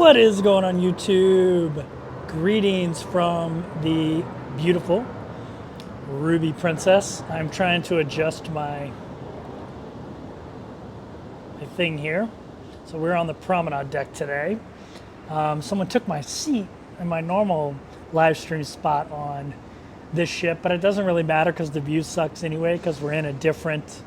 What is going on YouTube? Greetings from the beautiful Ruby Princess. I'm trying to adjust my thing here. So we're on the promenade deck today. Someone took my seat in my normal live stream spot on this ship, but it doesn't really matter because the view sucks anyway because we're in a different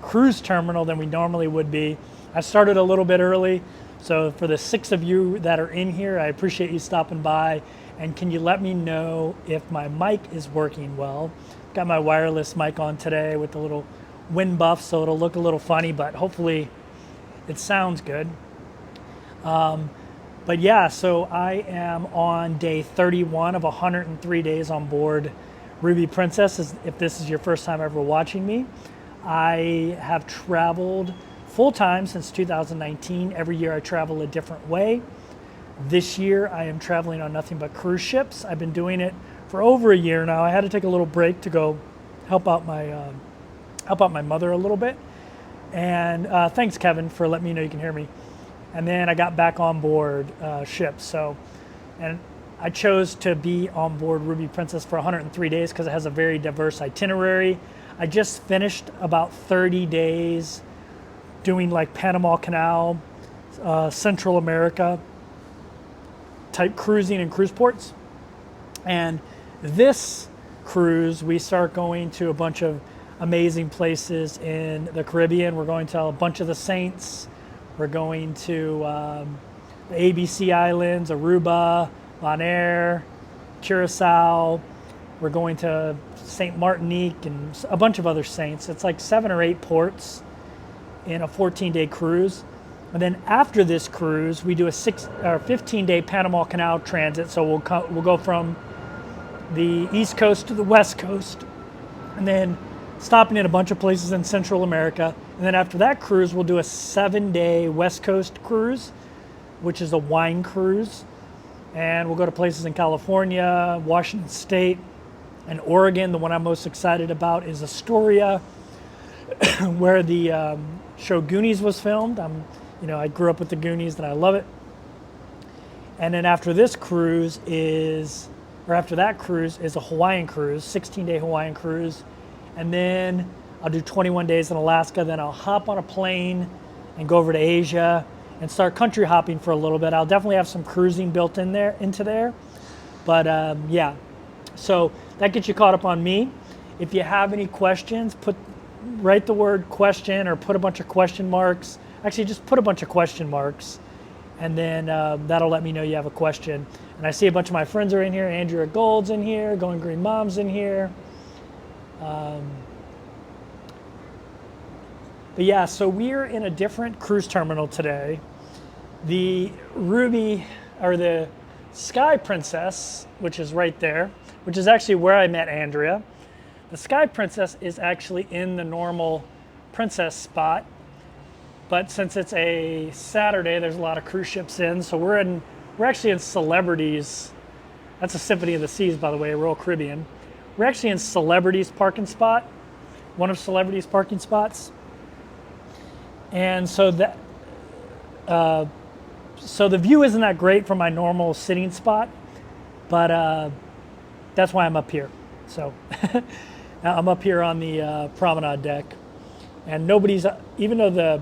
cruise terminal than we normally would be. I started a little bit early. So for the 6 of you that are in here, I appreciate you stopping by. And can you let me know if my mic is working well? Got my wireless mic on today with the little wind buff, so it'll look a little funny, but hopefully it sounds good. But yeah, so I am on day 31 of 103 days on board Ruby Princess. If this is your first time ever watching me, I have traveled full-time since 2019. Every year I travel a different way. This year I am traveling on nothing but cruise ships. I've been doing it for over a year now. I had to take a little break to go help out my mother a little bit. And thanks, Kevin, for letting me know you can hear me. And then I got back on board ships. And I chose to be on board Ruby Princess for 103 days because it has a very diverse itinerary. I just finished about 30 days doing like Panama Canal, Central America type cruising and cruise ports. And this cruise, we start going to a bunch of amazing places in the Caribbean. We're going to a bunch of the Saints. We're going to the ABC Islands, Aruba, Bonaire, Curacao. We're going to St. Martinique and a bunch of other saints. It's like 7 or 8 ports in a 14-day cruise. And then after this cruise, we do a 15-day Panama Canal transit. So we'll go from the East Coast to the West Coast, and then stopping in a bunch of places in Central America. And then after that cruise, we'll do a 7-day West Coast cruise, which is a wine cruise. And we'll go to places in California, Washington State, and Oregon. The one I'm most excited about is Astoria, where the show Goonies was filmed. I grew up with the Goonies and I love it. And then after that cruise is a Hawaiian cruise, 16-day Hawaiian cruise. And then I'll do 21 days in Alaska. Then I'll hop on a plane and go over to Asia and start country hopping for a little bit. I'll definitely have some cruising built into there. But yeah, so that gets you caught up on me. If you have any questions, write the word question or put a bunch of question marks. Actually, just put a bunch of question marks, and then that'll let me know you have a question. And I see a bunch of my friends are in here. Andrea Gold's in here. Going Green Mom's in here. But yeah, so we're in a different cruise terminal today. The the Sky Princess, which is right there, which is actually where I met Andrea. The Sky Princess is actually in the normal Princess spot, but since it's a Saturday, there's a lot of cruise ships in, so we're actually in Celebrities. That's a Symphony of the Seas, by the way, Royal Caribbean. We're actually in Celebrities parking spot, one of Celebrities parking spots, and so the view isn't that great from my normal sitting spot, but that's why I'm up here. So. I'm up here on the promenade deck, and even though the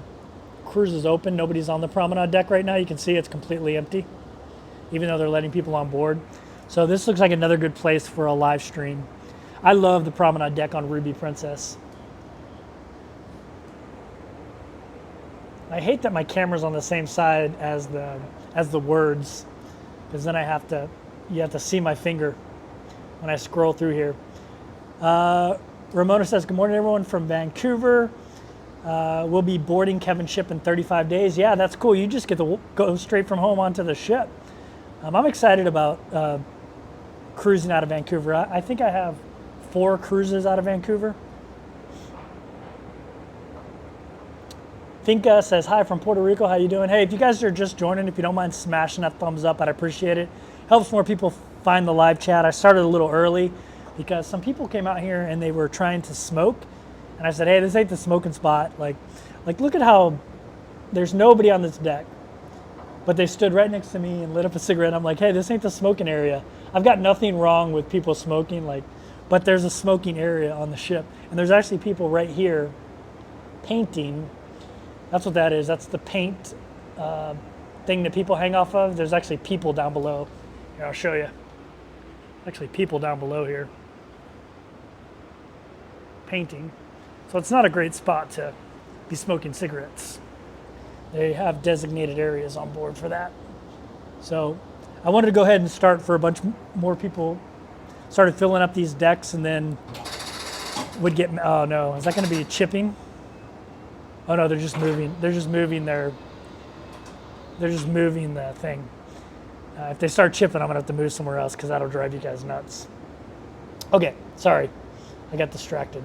cruise is open, nobody's on the promenade deck right now. You can see it's completely empty, even though they're letting people on board. So this looks like another good place for a live stream. I love the promenade deck on Ruby Princess. I hate that my camera's on the same side as the words, because then you have to see my finger when I scroll through here. Ramona says, good morning, everyone from Vancouver. We'll be boarding Kevin's ship in 35 days. Yeah, that's cool. You just get to go straight from home onto the ship. I'm excited about cruising out of Vancouver. I think I have 4 cruises out of Vancouver. Finca says, hi from Puerto Rico. How you doing? Hey, if you guys are just joining, if you don't mind smashing that thumbs up, I'd appreciate it. Helps more people find the live chat. I started a little early because some people came out here and they were trying to smoke. And I said, hey, this ain't the smoking spot. Like look at how there's nobody on this deck. But they stood right next to me and lit up a cigarette. I'm like, hey, this ain't the smoking area. I've got nothing wrong with people smoking, like, but there's a smoking area on the ship. And there's actually people right here painting. That's what that is. That's the paint thing that people hang off of. There's actually people down below. Here, I'll show you. Actually, people down below here painting. So it's not a great spot to be smoking cigarettes. They have designated areas on board for that. So I wanted to go ahead and start for a bunch more people. Started filling up these decks and then would get, oh no, is that going to be chipping? Oh no, they're just moving. They're just moving the thing. If they start chipping, I'm going to have to move somewhere else because that'll drive you guys nuts. Okay, sorry. I got distracted.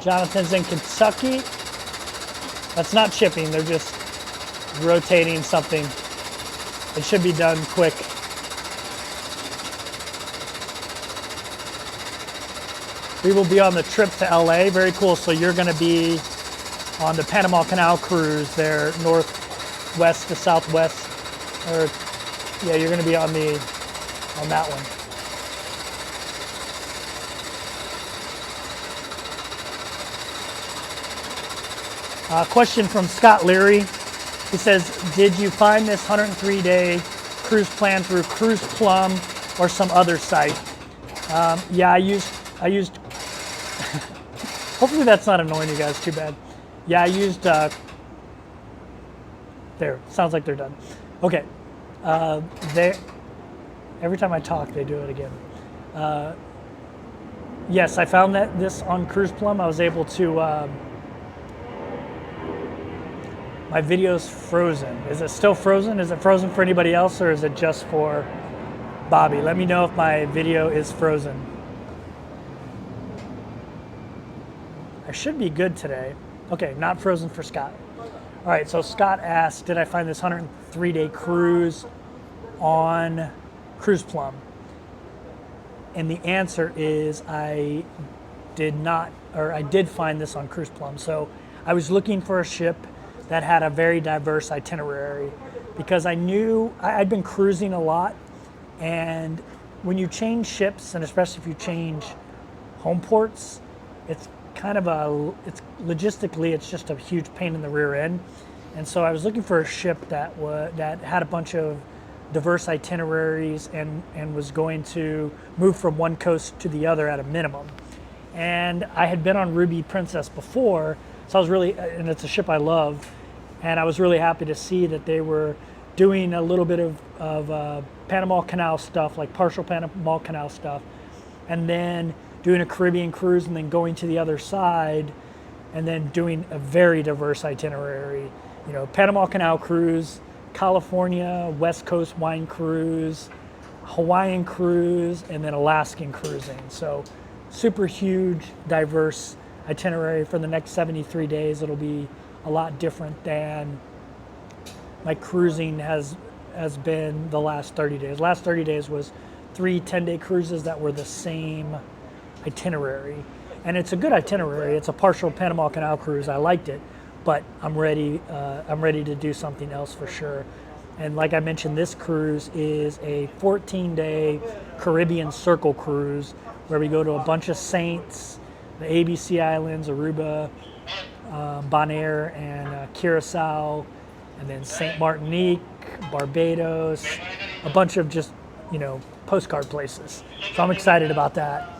Jonathan's in Kentucky. That's not chipping. They're just rotating something. It should be done quick. We will be on the trip to LA. Very cool. So you're going to be on the Panama Canal cruise there, northwest to southwest. Or yeah, you're going to be on that one. Question from Scott Leary. He says, did you find this 103-day cruise plan through Cruise Plum or some other site? Yeah, I used hopefully that's not annoying you guys too bad. Yeah, I used, there, sounds like they're done. Okay, every time I talk, they do it again. Yes, I found this on Cruise Plum. I was able to, my video's frozen. Is it still frozen? Is it frozen for anybody else or is it just for Bobby? Let me know if my video is frozen. I should be good today. Okay, not frozen for Scott. All right, so Scott asked, did I find this 103-day cruise on Cruise Plum? And the answer is I did not, or I did find this on Cruise Plum. So I was looking for a ship that had a very diverse itinerary because I knew I'd been cruising a lot, and when you change ships, and especially if you change home ports, it's kind of it's logistically, it's just a huge pain in the rear end. And so I was looking for a ship that had a bunch of diverse itineraries and was going to move from one coast to the other at a minimum. And I had been on Ruby Princess before, so I was really, and it's a ship I love, and I was really happy to see that they were doing a little bit of Panama Canal stuff, like partial Panama Canal stuff, and then doing a Caribbean cruise and then going to the other side and then doing a very diverse itinerary. You know, Panama Canal cruise, California, West Coast wine cruise, Hawaiian cruise, and then Alaskan cruising. So super huge, diverse itinerary for the next 73 days. It'll be a lot different than my cruising has been the last 30 days. Last 30 days was 3 10-day cruises that were the same itinerary. And it's a good itinerary. It's a partial Panama Canal cruise. I liked it, but I'm ready to do something else for sure. And like I mentioned, this cruise is a 14-day Caribbean Circle cruise where we go to a bunch of saints, the ABC Islands, Aruba, Bonaire, and Curacao, and then Saint Martinique, Barbados, a bunch of just, postcard places. So I'm excited about that.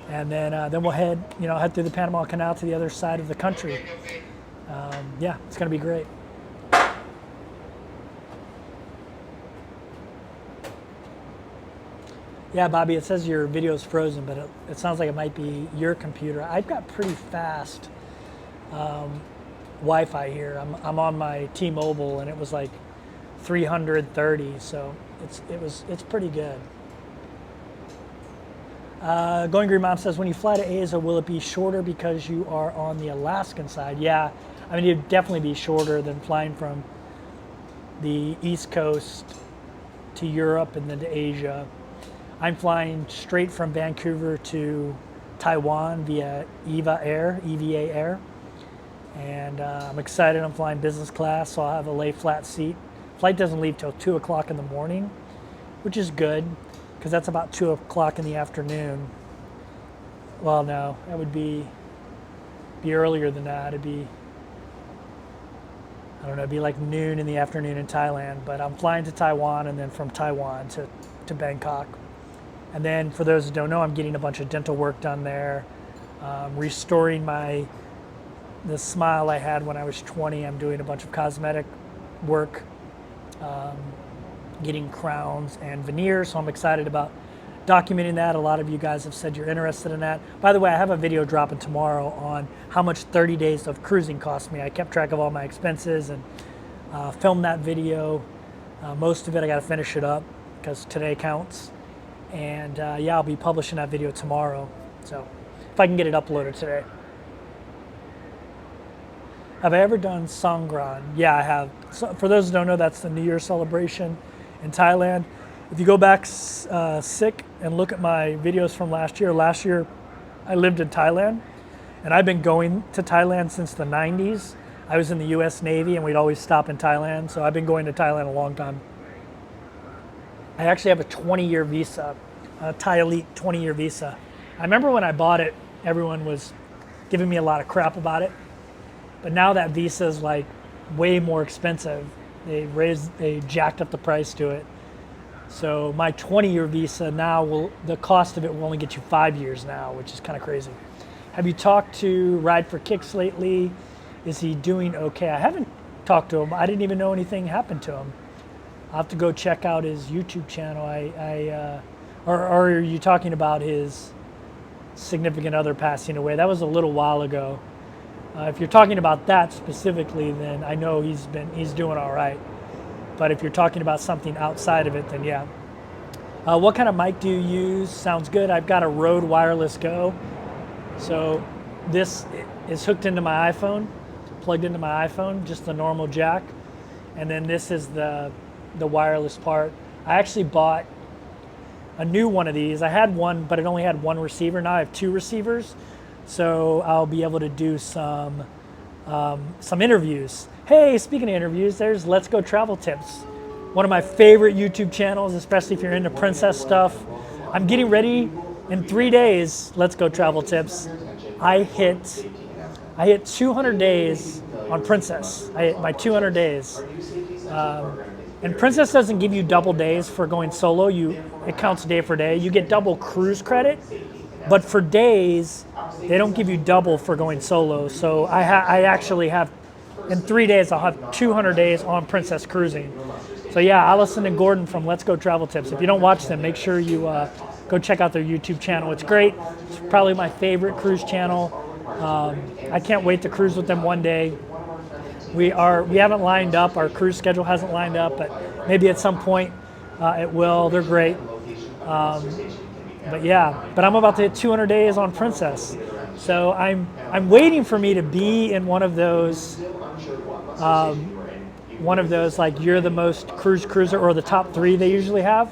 And then we'll head through the Panama Canal to the other side of the country. Yeah, it's going to be great. Yeah, Bobby, it says your video is frozen, but it sounds like it might be your computer. I've got pretty fast Wi-Fi here. I'm on my T-Mobile, and it was like 330, so it's pretty good. Going Green Mom says, when you fly to Asia, will it be shorter because you are on the Alaskan side? Yeah, I mean, it'd definitely be shorter than flying from the East Coast to Europe and then to Asia. I'm flying straight from Vancouver to Taiwan via EVA Air, And I'm excited. I'm flying business class, so I'll have a lay flat seat. Flight doesn't leave till 2 o'clock in the morning, which is good because that's about 2 o'clock in the afternoon. Well, no, that would be earlier than that. It'd be, I don't know, it'd be like noon in the afternoon in Thailand. But I'm flying to Taiwan and then from Taiwan to Bangkok. And then for those who don't know, I'm getting a bunch of dental work done there, restoring the smile I had when I was 20. I'm doing a bunch of cosmetic work, getting crowns and veneers. So I'm excited about documenting that. A lot of you guys have said you're interested in that. By the way, I have a video dropping tomorrow on how much 30 days of cruising cost me. I kept track of all my expenses and filmed that video. Most of it, I got to finish it up because today counts. And yeah, I'll be publishing that video tomorrow. So if I can get it uploaded today. Have I ever done Songkran? Yeah, I have. So for those who don't know, that's the New Year's celebration in Thailand. If you go back sick and look at my videos from last year I lived in Thailand, and I've been going to Thailand since the 90s. I was in the US Navy and we'd always stop in Thailand, so I've been going to Thailand a long time. I actually have a 20-year visa, a Thai Elite 20-year visa. I remember when I bought it, everyone was giving me a lot of crap about it. But now that visa is like way more expensive. They jacked up the price to it. So my 20-year visa now the cost of it will only get you 5 years now, which is kind of crazy. Have you talked to Ride for Kicks lately? Is he doing okay? I haven't talked to him. I didn't even know anything happened to him. I'll have to go check out his YouTube channel. Or are you talking about his significant other passing away? That was a little while ago. If you're talking about that specifically, then I know he's doing all right. But if you're talking about something outside of it, then yeah. What kind of mic do you use? Sounds good. I've got a Rode Wireless Go. So this is hooked into my iPhone, plugged into my iPhone, just the normal jack. And then this is the wireless part. I actually bought a new one of these. I had one, but it only had one receiver. Now I have 2 receivers. So I'll be able to do some interviews. Hey, speaking of interviews, there's Let's Go Travel Tips. One of my favorite YouTube channels, especially if you're into princess stuff. I'm getting ready in 3 days, Let's Go Travel Tips. I hit 200 days on Princess. I hit my 200 days. And Princess doesn't give you double days for going solo. It counts day for day. You get double cruise credit. But for days, they don't give you double for going solo. So I actually have, in 3 days, I'll have 200 days on Princess cruising. So yeah, Allison and Gordon from Let's Go Travel Tips. If you don't watch them, make sure you go check out their YouTube channel. It's great. It's probably my favorite cruise channel. I can't wait to cruise with them one day. We haven't lined up. Our cruise schedule hasn't lined up, but maybe at some point it will. They're great. But yeah, but I'm about to hit 200 days on Princess. So I'm waiting for me to be in one of those like you're the most cruiser or the top 3 they usually have.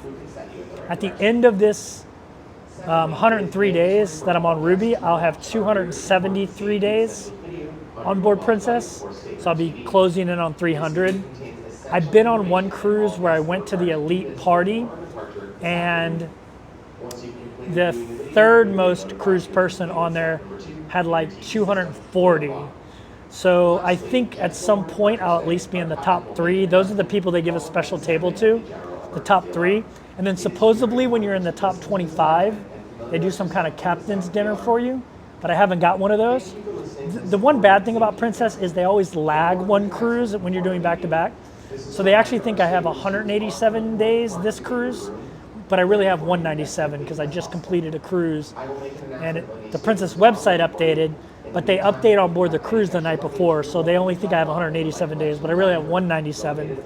At the end of this 103 days that I'm on Ruby, I'll have 273 days on board Princess. So I'll be closing in on 300. I've been on one cruise where I went to the elite party, and the third most cruise person on there had like 240. So I think at some point I'll at least be in the top 3. Those are the people they give a special table to, the top 3. And then supposedly when you're in the top 25, they do some kind of captain's dinner for you, but I haven't got one of those. The one bad thing about Princess is they always lag one cruise when you're doing back-to-back. So they actually think I have 187 days this cruise, but I really have 197 because I just completed a cruise, and the Princess website updated, but they update on board the cruise the night before, so they only think I have 187 days, but I really have 197.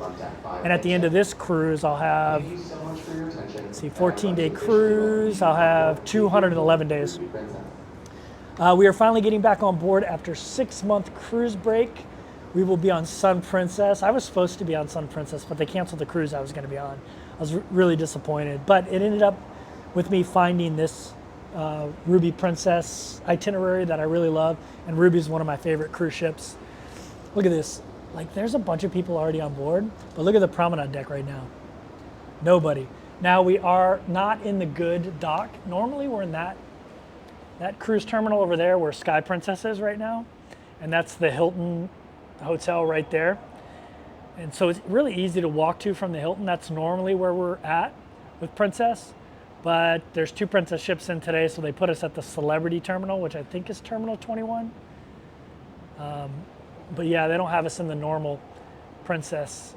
And at the end of this cruise, I'll have, 14-day cruise, I'll have 211 days. We are finally getting back on board after 6-month cruise break. We will be on Sun Princess. I was supposed to be on Sun Princess, but they canceled the cruise I was going to be on. I was really disappointed, but it ended up with me finding this Ruby Princess itinerary that I really love, and Ruby is one of my favorite cruise ships. Look at this. Like, there's a bunch of people already on board, but look at the promenade deck right now. Nobody. Now, we are not in the good dock. Normally, we're in that cruise terminal over there where Sky Princess is right now, and that's the Hilton hotel right there. And so it's really easy to walk to from the Hilton. That's normally where we're at with Princess, but there's 2 Princess ships in today, so they put us at the Celebrity Terminal, which I think is Terminal 21. But yeah, they don't have us in the normal Princess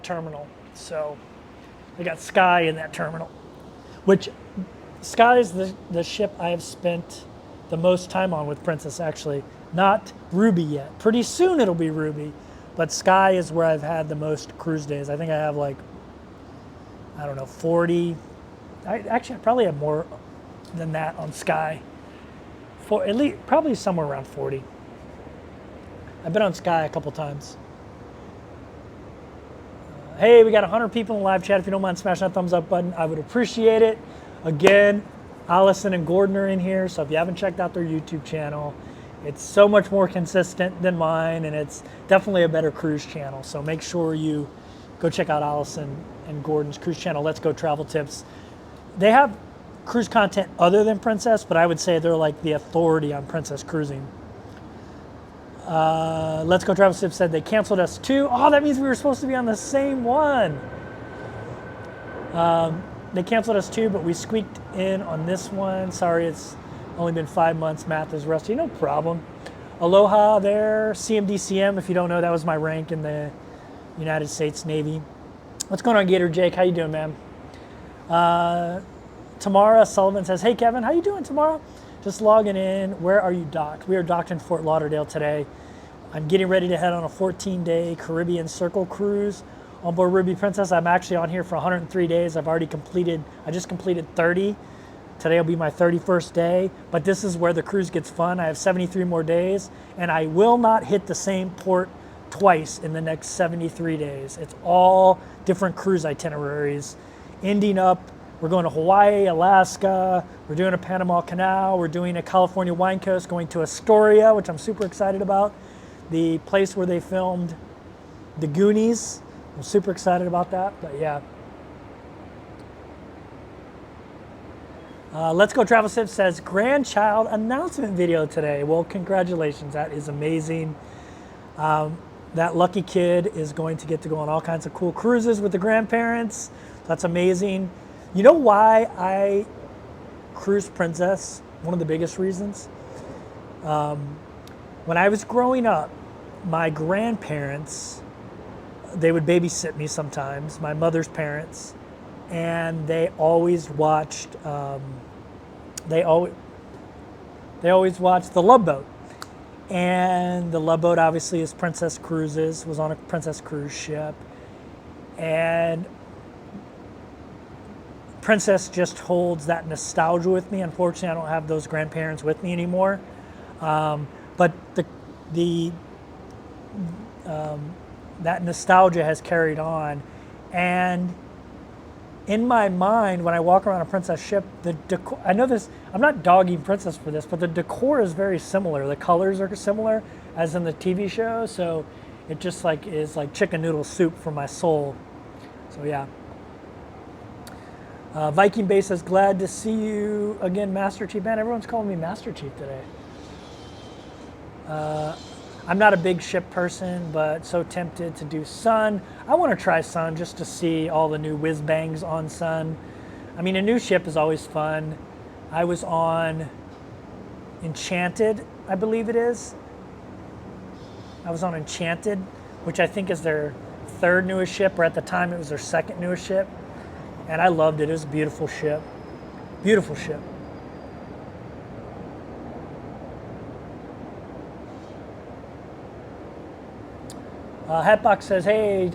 terminal. So they got Sky in that terminal, which Sky is the ship I have spent the most time on with Princess, actually. Not Ruby yet. Pretty soon it'll be Ruby, but Sky is where I've had the most cruise days. I think I have like, I don't know, 40. I probably have more than that on Sky. For at least, probably somewhere around 40. I've been on Sky a couple times. Hey, we got 100 people in the live chat. If you don't mind smashing that thumbs up button, I would appreciate it. Again, Allison and Gordon are in here, so if you haven't checked out their YouTube channel, it's so much more consistent than mine, and it's definitely a better cruise channel. So make sure you go check out Allison and Gordon's cruise channel, Let's Go Travel Tips. They have cruise content other than Princess, but I would say they're like the authority on Princess cruising. Let's Go Travel Tips said they canceled us too. Oh, that means we were supposed to be on the same one. They canceled us too, but we squeaked in on this one. Sorry, it's only been 5 months. Math is rusty. No problem. Aloha there. CMDCM, if you don't know, that was my rank in the United States Navy. What's going on, Gator Jake? How you doing, man? Tamara Sullivan says, hey, Kevin, how you doing, Tamara? Just logging in. Where are you docked? We are docked in Fort Lauderdale today. I'm getting ready to head on a 14-day Caribbean Circle cruise on board Ruby Princess. I'm actually on here for 103 days. I just completed 30. Today will be my 31st day, but this is where the cruise gets fun. I have 73 more days, and I will not hit the same port twice in the next 73 days. It's all different cruise itineraries, ending up, we're going to Hawaii, Alaska, we're doing a Panama Canal, we're doing a California wine coast, going to Astoria, which I'm super excited about, the place where they filmed The Goonies. I'm super excited about that, but yeah. Let's Go Travel Tips says, grandchild announcement video today. Well, congratulations, that is amazing. That lucky kid is going to get to go on all kinds of cool cruises with the grandparents. That's amazing. You know why I cruise Princess? One of the biggest reasons. When I was growing up, my grandparents, they would babysit me sometimes, my mother's parents, and they always watched they always watched The Love Boat. And The Love Boat obviously is Princess Cruises, was on a Princess cruise ship. And Princess just holds that nostalgia with me. Unfortunately, I don't have those grandparents with me anymore. But that nostalgia has carried on. And in my mind, when I walk around a Princess ship, the decor, I know this, I'm not dogging Princess for this, but the decor is very similar. The colors are similar as in the TV show, so it just like is like chicken noodle soup for my soul. So yeah. Viking Base says, glad to see you again, Master Chief. Man, everyone's calling me Master Chief today. I'm not a big ship person, but so tempted to do Sun. I want to try Sun just to see all the new whiz bangs on Sun. I mean, a new ship is always fun. I was on Enchanted, I believe it is. I was on Enchanted, which I think is their third newest ship, or at the time it was their second newest ship. And I loved it. It was a beautiful ship. Beautiful ship. Hatbox says, hey,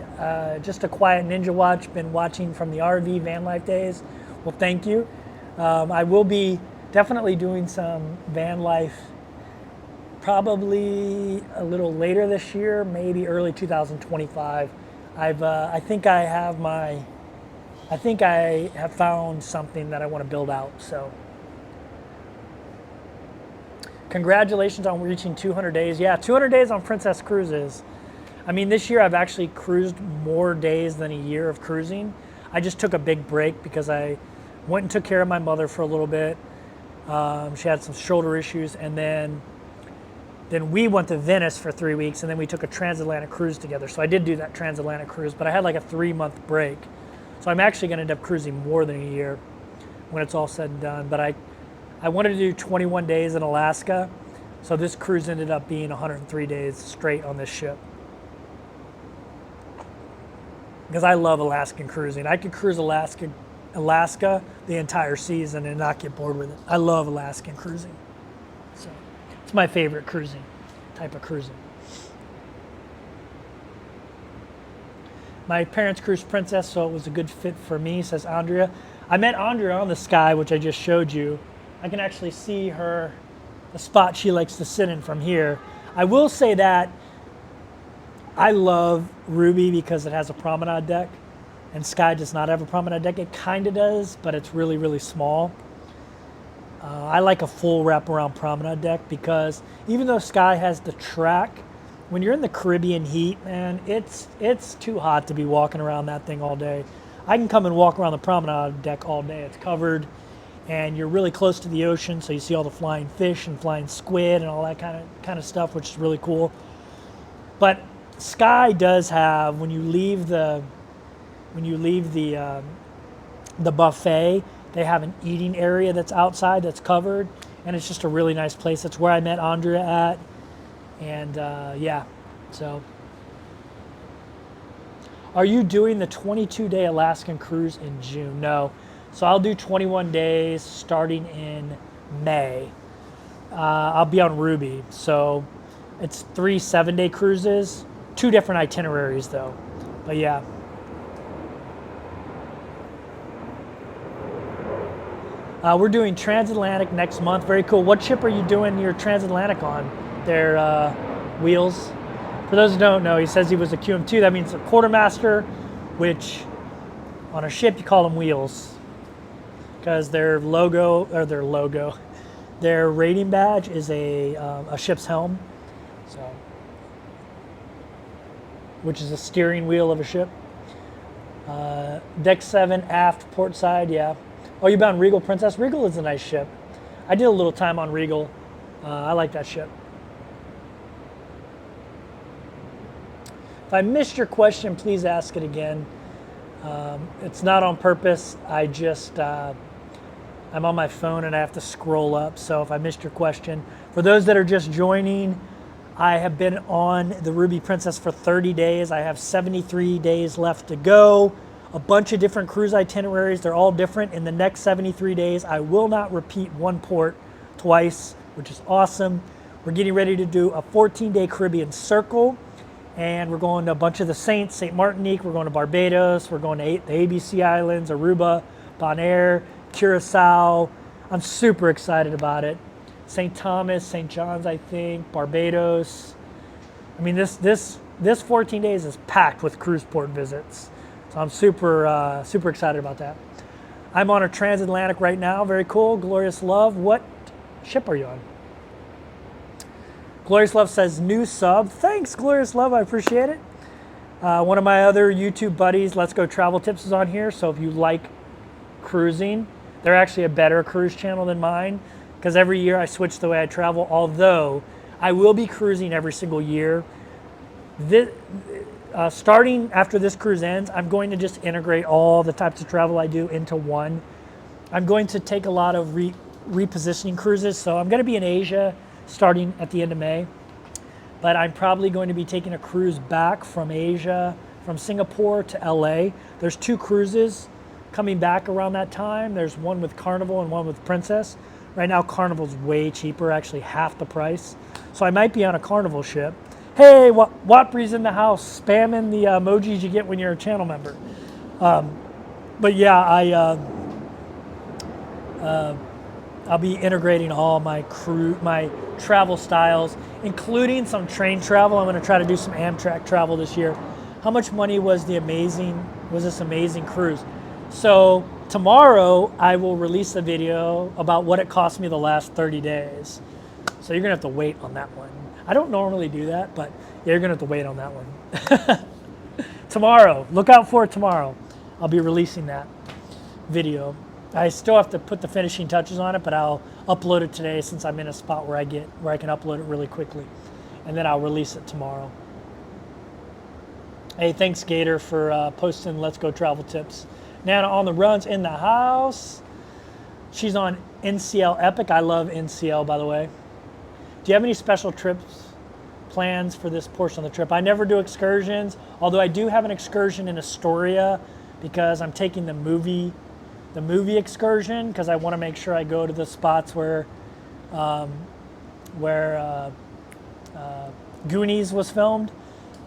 just a quiet ninja watch. Been watching from the RV van life days. Well, thank you. I will be definitely doing some van life probably a little later this year, maybe early 2025. I think I have found something that I want to build out. So congratulations on reaching 200 days. Yeah, 200 days on Princess Cruises. I mean, this year I've actually cruised more days than a year of cruising. I just took a big break because I went and took care of my mother for a little bit. She had some shoulder issues, and then we went to Venice for 3 weeks, and then we took a transatlantic cruise together. So I did do that transatlantic cruise, but I had like a 3-month break. So I'm actually going to end up cruising more than a year when it's all said and done. But I wanted to do 21 days in Alaska, so this cruise ended up being 103 days straight on this ship. Because I love Alaskan cruising. I could cruise Alaska the entire season and not get bored with it. I love Alaskan cruising. So it's my favorite type of cruising. My parents cruised Princess, so it was a good fit for me, says Andrea. I met Andrea on the Sky, which I just showed you. I can actually see the spot she likes to sit in from here. I will say that I love Ruby because it has a promenade deck, and Sky does not have a promenade deck. It kind of does, but it's really, really small. I like a full wraparound promenade deck because even though Sky has the track, when you're in the Caribbean heat, man, it's too hot to be walking around that thing all day. I can come and walk around the promenade deck all day. It's covered, and you're really close to the ocean, so you see all the flying fish and flying squid and all that kind of stuff, which is really cool. But Sky does have, when you leave the buffet, they have an eating area that's outside that's covered, and it's just a really nice place. That's where I met Andrea at, and yeah, so. Are you doing the 22-day Alaskan cruise in June? No. So I'll do 21 days starting in May. I'll be on Ruby. So it's 3 7-day cruises, 2 different itineraries though. But yeah. We're doing transatlantic next month. Very cool. What ship are you doing your transatlantic on? Their wheels. For those who don't know, he says he was a QM2. That means a quartermaster, which on a ship you call them wheels, because their rating badge is a ship's helm, so, which is a steering wheel of a ship. Deck 7 aft port side, yeah. Oh, you bound Regal Princess? Regal is a nice ship. I did a little time on Regal. I like that ship. If I missed your question, please ask it again. It's not on purpose. I just, I'm on my phone and I have to scroll up. So if I missed your question, for those that are just joining, I have been on the Ruby Princess for 30 days. I have 73 days left to go. A bunch of different cruise itineraries. They're all different. In the next 73 days, I will not repeat one port twice, which is awesome. We're getting ready to do a 14-day Caribbean circle. And we're going to a bunch of the Saints, St. Martinique, we're going to Barbados, we're going to the ABC Islands, Aruba, Bonaire, Curacao. I'm super excited about it. St. Thomas, St. John's, I think, Barbados. I mean, this 14 days is packed with cruise port visits. So I'm super excited about that. I'm on a transatlantic right now, very cool, Glorious Love. What ship are you on? Glorious Love says new sub. Thanks, Glorious Love. I appreciate it. One of my other YouTube buddies, Let's Go Travel Tips, is on here. So if you like cruising, they're actually a better cruise channel than mine because every year I switch the way I travel, although I will be cruising every single year. Starting after this cruise ends, I'm going to just integrate all the types of travel I do into one. I'm going to take a lot of repositioning cruises. So I'm going to be in Asia starting at the end of May, but I'm probably going to be taking a cruise back from Asia, from Singapore to LA. There's 2 cruises coming back around that time. There's one with Carnival and one with Princess. Right now Carnival's way cheaper, actually half the price. So I might be on a Carnival ship. Hey, Watbree's in the house, spamming the emojis you get when you're a channel member. But yeah, I'll be integrating all my travel styles, including some train travel. I'm going to try to do some Amtrak travel this year. How much money was this amazing cruise? So tomorrow I will release a video about what it cost me the last 30 days. So you're going to have to wait on that one. I don't normally do that, but yeah, you're gonna have to wait on that one. Tomorrow, look out for it tomorrow. I'll be releasing that video. I still have to put the finishing touches on it, but I'll upload it today since I'm in a spot where I can upload it really quickly, and then I'll release it tomorrow. Hey, thanks Gator for posting Let's Go Travel Tips. Nana on the runs in the house. She's on NCL Epic. I love NCL, by the way. Do you have any special trips plans for this portion of the trip? I never do excursions, although I do have an excursion in Astoria because I'm taking the movie excursion because I want to make sure I go to the spots where Goonies was filmed,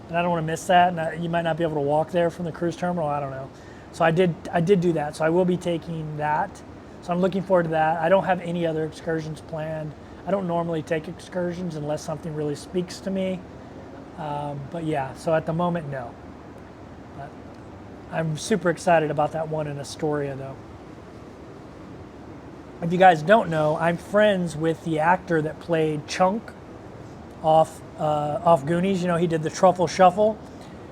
and I don't want to miss that. And you might not be able to walk there from the cruise terminal. I don't know. So I did do that. So I will be taking that. So I'm looking forward to that. I don't have any other excursions planned. I don't normally take excursions unless something really speaks to me. But yeah, so at the moment, no. But I'm super excited about that one in Astoria, though. If you guys don't know, I'm friends with the actor that played Chunk off Goonies. You know, he did the Truffle Shuffle,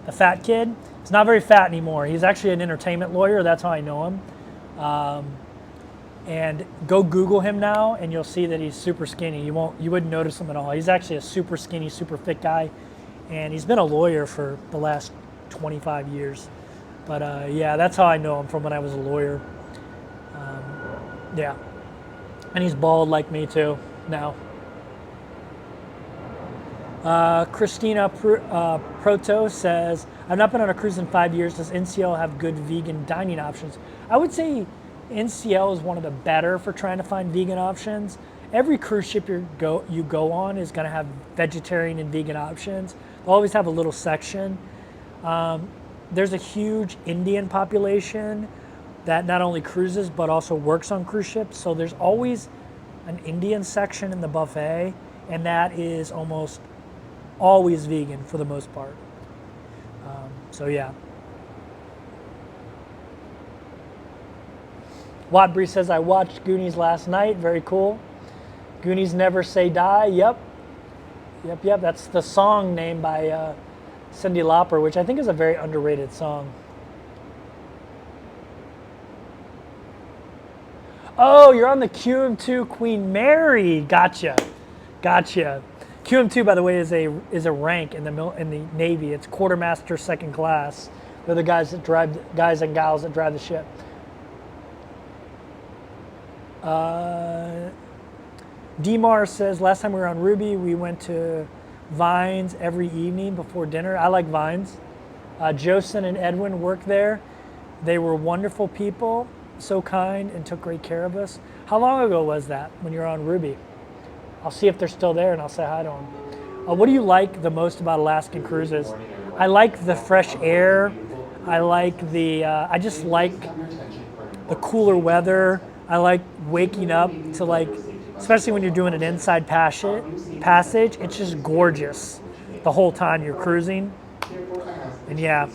the fat kid. He's not very fat anymore. He's actually an entertainment lawyer. That's how I know him. And go Google him now, and you'll see that he's super skinny. You wouldn't notice him at all. He's actually a super skinny, super fit guy, and he's been a lawyer for the last 25 years. But yeah, that's how I know him, from when I was a lawyer. Yeah, and he's bald like me too now. Christina Proto says, I've not been on a cruise in 5 years. Does NCL have good vegan dining options? I would say NCL is one of the better for trying to find vegan options. Every cruise ship you go on is going to have vegetarian and vegan options. They'll always have a little section. There's a huge Indian population that not only cruises but also works on cruise ships. So there's always an Indian section in the buffet, and that is almost always vegan for the most part. So yeah. Watbury says, I watched Goonies last night. Very cool. Goonies Never Say Die. Yep. That's the song named by Cyndi Lauper, which I think is a very underrated song. Oh, you're on the QM2 Queen Mary. Gotcha. QM2, by the way, is a rank in the Navy. It's quartermaster second class. They're the guys and gals that drive the ship. Demar says, last time we were on Ruby, we went to Vines every evening before dinner. I like Vines. Josen and Edwin worked there. They were wonderful people, so kind, and took great care of us. How long ago was that when you were on Ruby? I'll see if they're still there, and I'll say hi to them. What do you like the most about Alaskan cruises? I like the fresh air. I like I just like the cooler weather. I like waking up to especially when you're doing an inside passage, it's just gorgeous the whole time you're cruising. And yeah,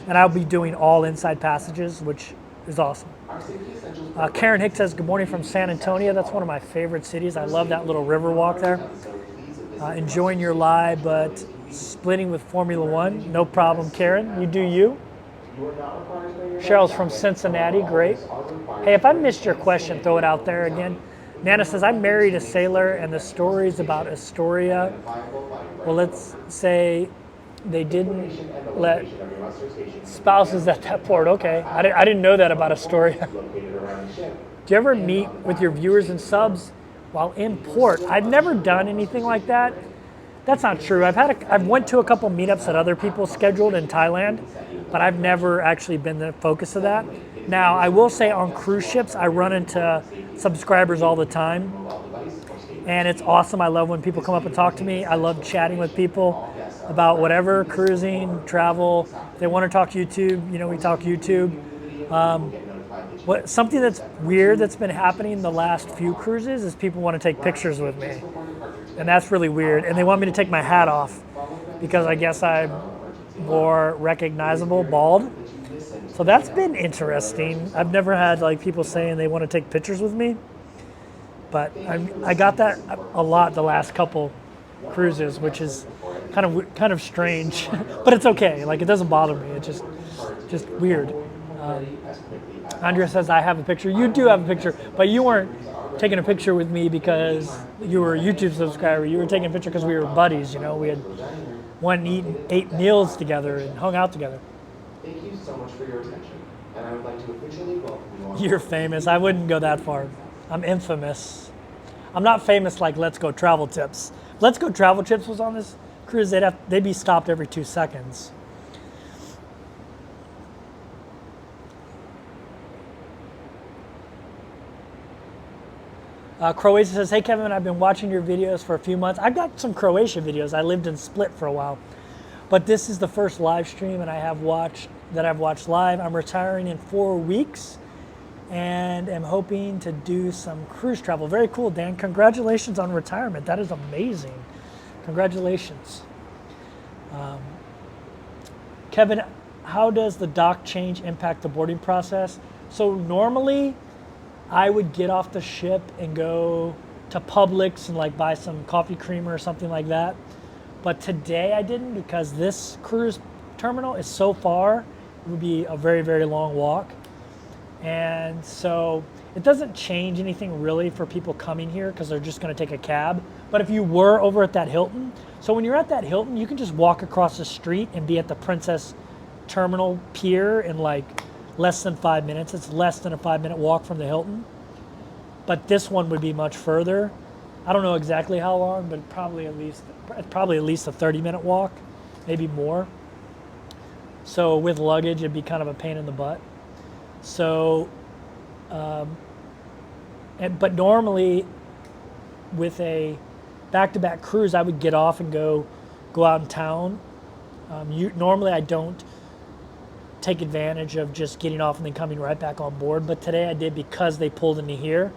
and I'll be doing all inside passages, which is awesome. Karen Hicks says, good morning from San Antonio. That's one of my favorite cities. I love that little river walk there. Enjoying your live, but splitting with Formula One. No problem, Karen. You do you. Cheryl's from Cincinnati. Great. Hey, if I missed your question, throw it out there again. Nana says, I married a sailor, and the stories about Astoria, well, let's say they didn't let spouses at that port. Okay, I didn't know that about Astoria. Do you ever meet with your viewers and subs while in port? I've never done anything like that. That's not true. I've went to a couple meetups that other people scheduled in Thailand, but I've never actually been the focus of that. Now, I will say on cruise ships, I run into subscribers all the time, and it's awesome. I love when people come up and talk to me. I love chatting with people about whatever, cruising, travel. If they want to talk YouTube, we talk YouTube. Something that's weird that's been happening the last few cruises is people want to take pictures with me, and that's really weird. And they want me to take my hat off because I guess I'm more recognizable bald. So that's been interesting. I've never had people saying they want to take pictures with me, but I got that a lot the last couple cruises, which is kind of strange, but it's okay. Like, it doesn't bother me. It's just weird. Andrea says I have a picture. You do have a picture, but you weren't taking a picture with me because you were a YouTube subscriber. You were taking a picture because we were buddies. You know, we had ate meals together and hung out together. Thank you so much for your attention, and I would like to officially welcome you. You're famous. I wouldn't go that far. I'm infamous. I'm not famous like Let's Go Travel Tips. If Let's Go Travel Tips was on this cruise, they'd be stopped every 2 seconds. Croatia says, hey Kevin, I've been watching your videos for a few months. I've got some Croatia videos. I lived in Split for a while, but this is the first live stream I've watched live. I'm retiring in 4 weeks and am hoping to do some cruise travel. Very cool, Dan. Congratulations on retirement. That is amazing. Congratulations. Kevin, how does the dock change impact the boarding process? So normally I would get off the ship and go to Publix and like buy some coffee creamer or something like that. But today I didn't, because this cruise terminal is so far. It would be a very, very long walk. And so it doesn't change anything really for people coming here because they're just going to take a cab. But if you were over at that Hilton, so when you're at that Hilton, you can just walk across the street and be at the Princess Terminal Pier in like less than 5 minutes. It's less than a 5-minute walk from the Hilton. But this one would be much further. I don't know exactly how long, but probably at least a 30-minute walk, maybe more. So with luggage, it'd be kind of a pain in the butt. So, but normally with a back-to-back cruise, I would get off and go out in town. Normally I don't take advantage of just getting off and then coming right back on board, but today I did because they pulled into here.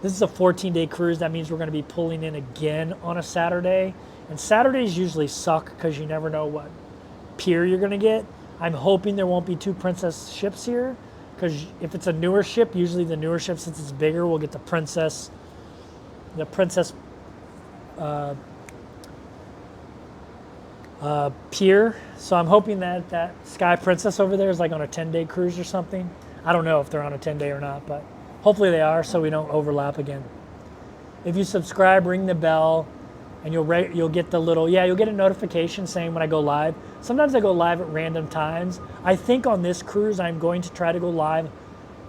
This is a 14-day cruise. That means we're going to be pulling in again on a Saturday, and Saturdays usually suck because you never know what pier you're going to get. I'm hoping there won't be 2 Princess ships here, because if it's a newer ship, usually the newer ship, since it's bigger, will get the Princess pier. So I'm hoping that Sky Princess over there is like on a 10-day cruise or something. I don't know if they're on a 10-day or not, but hopefully they are, so we don't overlap again. If you subscribe, ring the bell, and you'll get you'll get a notification saying when I go live. Sometimes I go live at random times. I think on this cruise I'm going to try to go live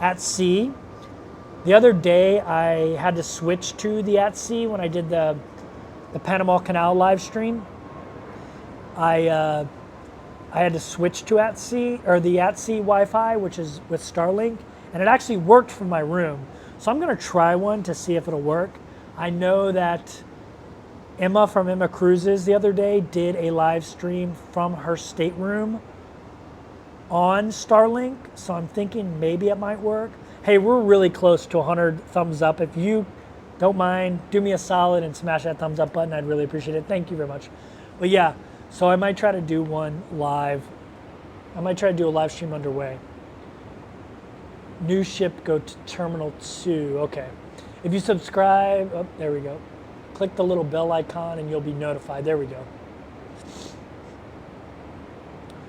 at sea. The other day I had to switch to the at sea when I did the Panama Canal live stream. I had to switch to at sea, or the at sea Wi-Fi, which is with Starlink, and it actually worked from my room. So I'm going to try one to see if it'll work. I know that Emma from Emma Cruises the other day did a live stream from her stateroom on Starlink, so I'm thinking maybe it might work. Hey, we're really close to 100 thumbs up. If you don't mind, do me a solid and smash that thumbs up button. I'd really appreciate it. Thank you very much. But yeah, so I might try to do one live. I might try to do a live stream underway. New ship, go to Terminal 2. Okay. If you subscribe, oh, there we go. Click the little bell icon and you'll be notified. There we go.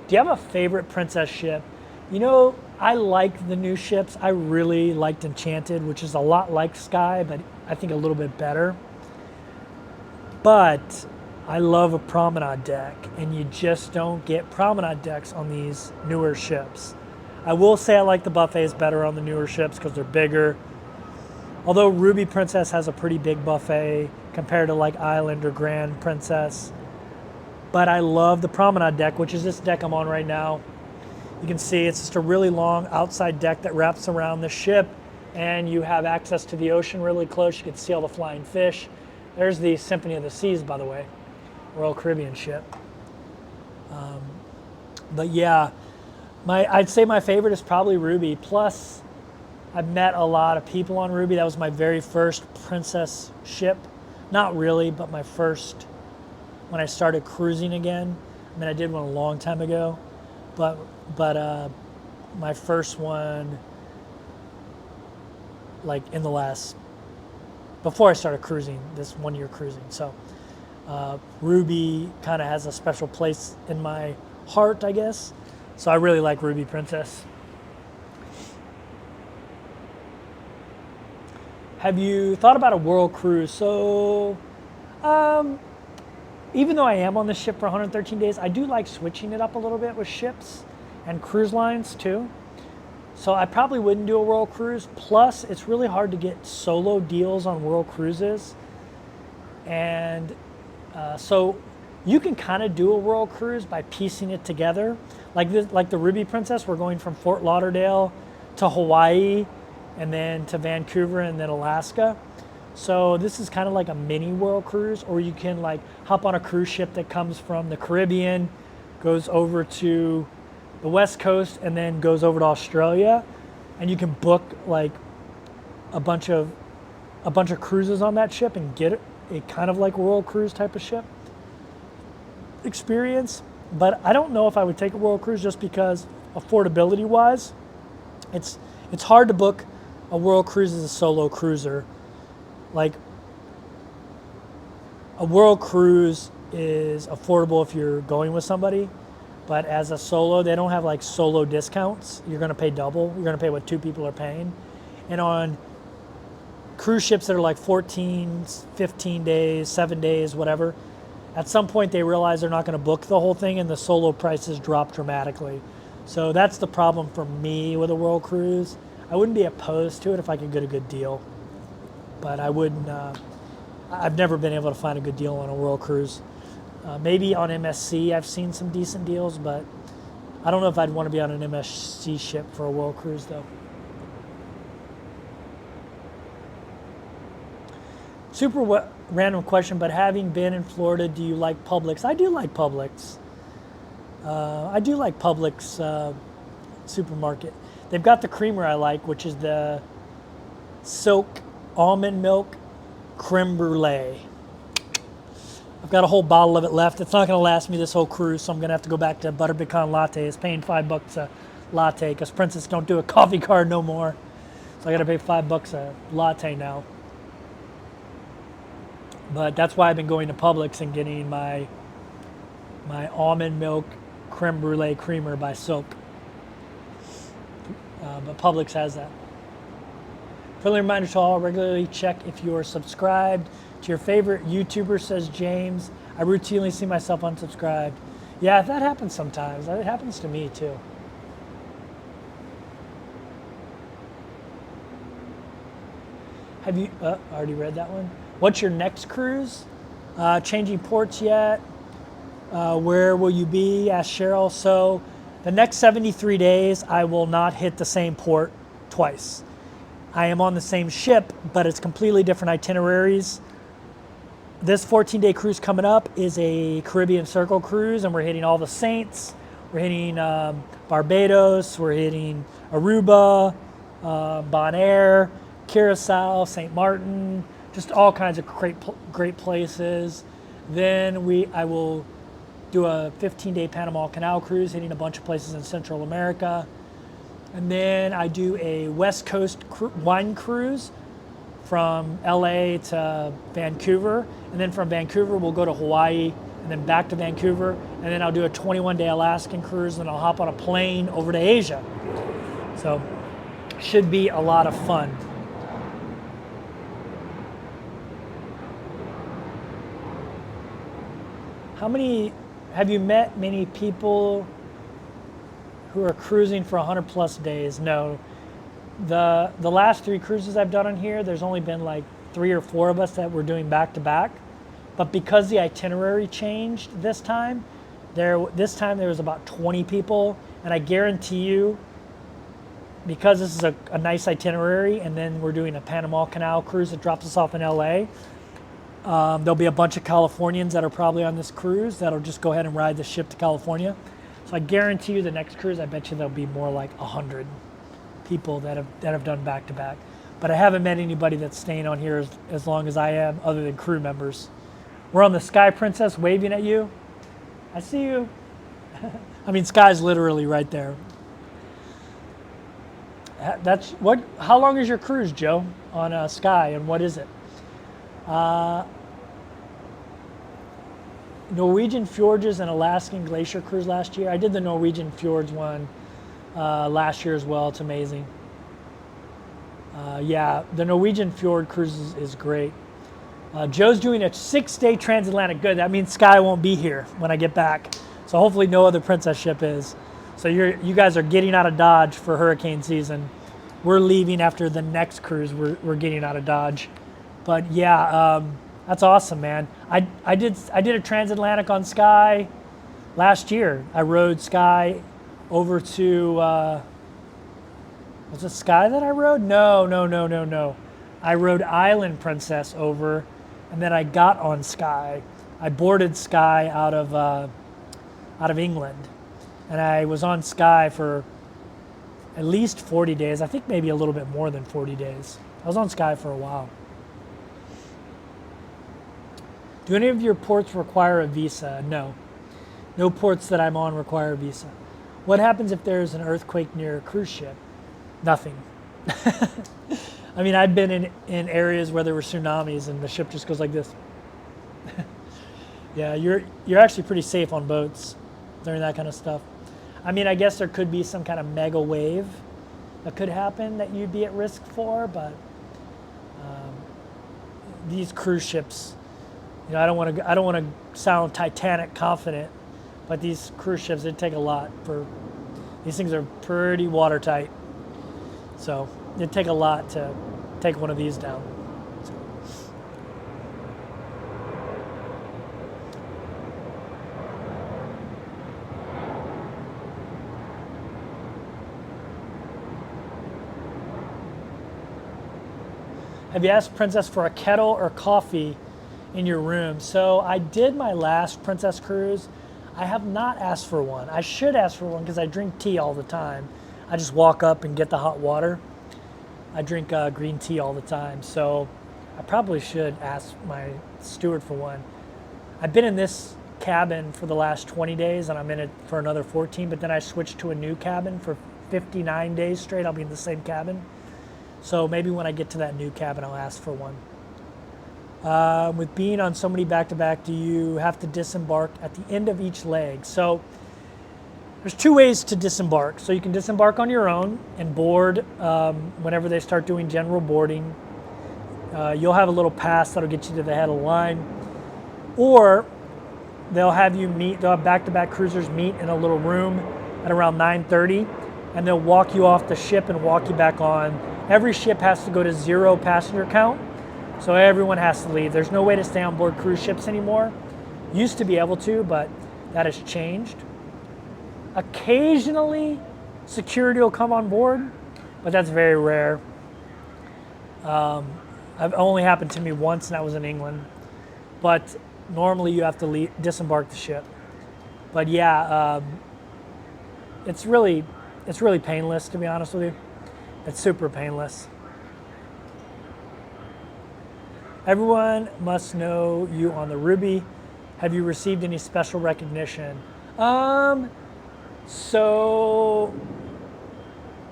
Do you have a favorite Princess ship? You know, I like the new ships. I really liked Enchanted, which is a lot like Sky, but I think a little bit better. But I love a promenade deck, and you just don't get promenade decks on these newer ships. I will say I like the buffets better on the newer ships because they're bigger. Although Ruby Princess has a pretty big buffet compared to like Island or Grand Princess. But I love the promenade deck, which is this deck I'm on right now. You can see it's just a really long outside deck that wraps around the ship, and you have access to the ocean really close. You can see all the flying fish. There's the Symphony of the Seas, by the way, Royal Caribbean ship. But yeah, I'd say my favorite is probably Ruby. Plus, I've met a lot of people on Ruby. That was my very first Princess ship. Not really, but my first when I started cruising again. I mean, I did one a long time ago, but my first one, like in the last, before I started cruising, this 1 year cruising. So Ruby kind of has a special place in my heart, I guess. So I really like Ruby Princess. Have you thought about a world cruise? So, even though I am on the ship for 113 days, I do like switching it up a little bit with ships and cruise lines too. So I probably wouldn't do a world cruise. Plus, it's really hard to get solo deals on world cruises. And so you can kind of do a world cruise by piecing it together. Like the Ruby Princess, we're going from Fort Lauderdale to Hawaii and then to Vancouver and then Alaska. So this is kind of like a mini world cruise, or you can like hop on a cruise ship that comes from the Caribbean, goes over to the West Coast and then goes over to Australia, and you can book like a bunch of cruises on that ship and get a kind of like world cruise type of ship experience. But I don't know if I would take a world cruise just because affordability wise, it's hard to book a world cruise as a solo cruiser. Like a world cruise is affordable if you're going with somebody, but as a solo, they don't have like solo discounts. You're going to pay double. You're going to pay what two people are paying. And on cruise ships that are like 14, 15 days, 7 days, whatever, at some point they realize they're not going to book the whole thing and the solo prices drop dramatically. So that's the problem for me with a world cruise. I wouldn't be opposed to it if I could get a good deal, but I wouldn't. I've never been able to find a good deal on a world cruise. Maybe on MSC I've seen some decent deals, but I don't know if I'd want to be on an MSC ship for a world cruise though. Super random question, but having been in Florida, do you like Publix? I do like Publix. I do like Publix supermarket. They've got the creamer I like, which is the Silk Almond Milk Creme Brulee. I've got a whole bottle of it left. It's not going to last me this whole cruise, so I'm going to have to go back to butter pecan lattes, paying $5 a latte, because Princess don't do a coffee card no more. So I got to pay $5 a latte now. But that's why I've been going to Publix and getting my almond milk creme brulee creamer by Silk. But Publix has that. Friendly reminder to all, regularly check if you are subscribed to your favorite YouTuber, says James. I routinely see myself unsubscribed. Yeah, that happens sometimes. It happens to me too. Have you already read that one? What's your next cruise? Changing ports yet? Where will you be? Asked Cheryl. So the next 73 days, I will not hit the same port twice. I am on the same ship, but it's completely different itineraries. This 14-day cruise coming up is a Caribbean Circle cruise, and we're hitting all the Saints. We're hitting Barbados. We're hitting Aruba, Bonaire, Curacao, St. Martin, just all kinds of great places. Then I will do a 15-day Panama Canal cruise, hitting a bunch of places in Central America. And then I do a West Coast wine cruise from LA to Vancouver. And then from Vancouver, we'll go to Hawaii and then back to Vancouver. And then I'll do a 21-day Alaskan cruise, and I'll hop on a plane over to Asia. So should be a lot of fun. Have you met many people who are cruising for 100 plus days? No. The last 3 cruises I've done on here, there's only been like 3 or 4 of us that were doing back to back. But because the itinerary changed this time there was about 20 people, and I guarantee you, because this is a nice itinerary, and then we're doing a Panama Canal cruise that drops us off in LA, there'll be a bunch of Californians that are probably on this cruise that'll just go ahead and ride the ship to California. So I guarantee you the next cruise, I bet you there'll be more like 100 people that have done back to back. But I haven't met anybody that's staying on here as long as I am, other than crew members. We're on the Sky Princess, waving at you. I see you. I mean, Sky's literally right there. How long is your cruise, Joe, on Sky, and what is it? Norwegian Fjords and Alaskan Glacier Cruise last year. I did the Norwegian Fjords one last year as well. It's amazing. Yeah, the Norwegian Fjord Cruise is great. Joe's doing a 6-day transatlantic. Good. That means Sky won't be here when I get back. So hopefully no other Princess ship is. So you guys are getting out of Dodge for hurricane season. We're leaving after the next cruise. We're getting out of Dodge. But yeah, that's awesome, man. I did a transatlantic on Sky last year. I rode Sky over to was it Sky that I rode? No. I rode Island Princess over, and then I got on Sky. I boarded Sky out of England, and I was on Sky for at least 40 days. I think maybe a little bit more than 40 days. I was on Sky for a while. Do any of your ports require a visa? No. No ports that I'm on require a visa. What happens if there's an earthquake near a cruise ship? Nothing. I mean, I've been in areas where there were tsunamis and the ship just goes like this. Yeah, you're actually pretty safe on boats during that kind of stuff. I mean, I guess there could be some kind of mega wave that could happen that you'd be at risk for, but these cruise ships, you know, I don't want to sound Titanic confident, but these cruise ships, it'd take a lot for. These things are pretty watertight. So it'd take a lot to take one of these down. So. Have you asked Princess for a kettle or coffee in your room? So I did my last Princess cruise. I have not asked for one. I should ask for one because I drink tea all the time. I just walk up and get the hot water. I drink green tea all the time, so I probably should ask my steward for one. I've been in this cabin for the last 20 days, and I'm in it for another 14, but then I switched to a new cabin for 59 days straight. I'll be in the same cabin. So maybe when I get to that new cabin, I'll ask for one. With being on so many back-to-back, do you have to disembark at the end of each leg? So there's two ways to disembark. So you can disembark on your own and board whenever they start doing general boarding. You'll have a little pass that'll get you to the head of the line. Or they'll have back-to-back cruisers meet in a little room at around 9:30, and they'll walk you off the ship and walk you back on. Every ship has to go to 0 passenger count, so everyone has to leave. There's no way to stay on board cruise ships anymore. Used to be able to, but that has changed. Occasionally, security will come on board, but that's very rare. It only happened to me once, and that was in England. But normally you have to disembark the ship. But yeah, it's really painless, to be honest with you. It's super painless. Everyone must know you on the Ruby. Have you received any special recognition? So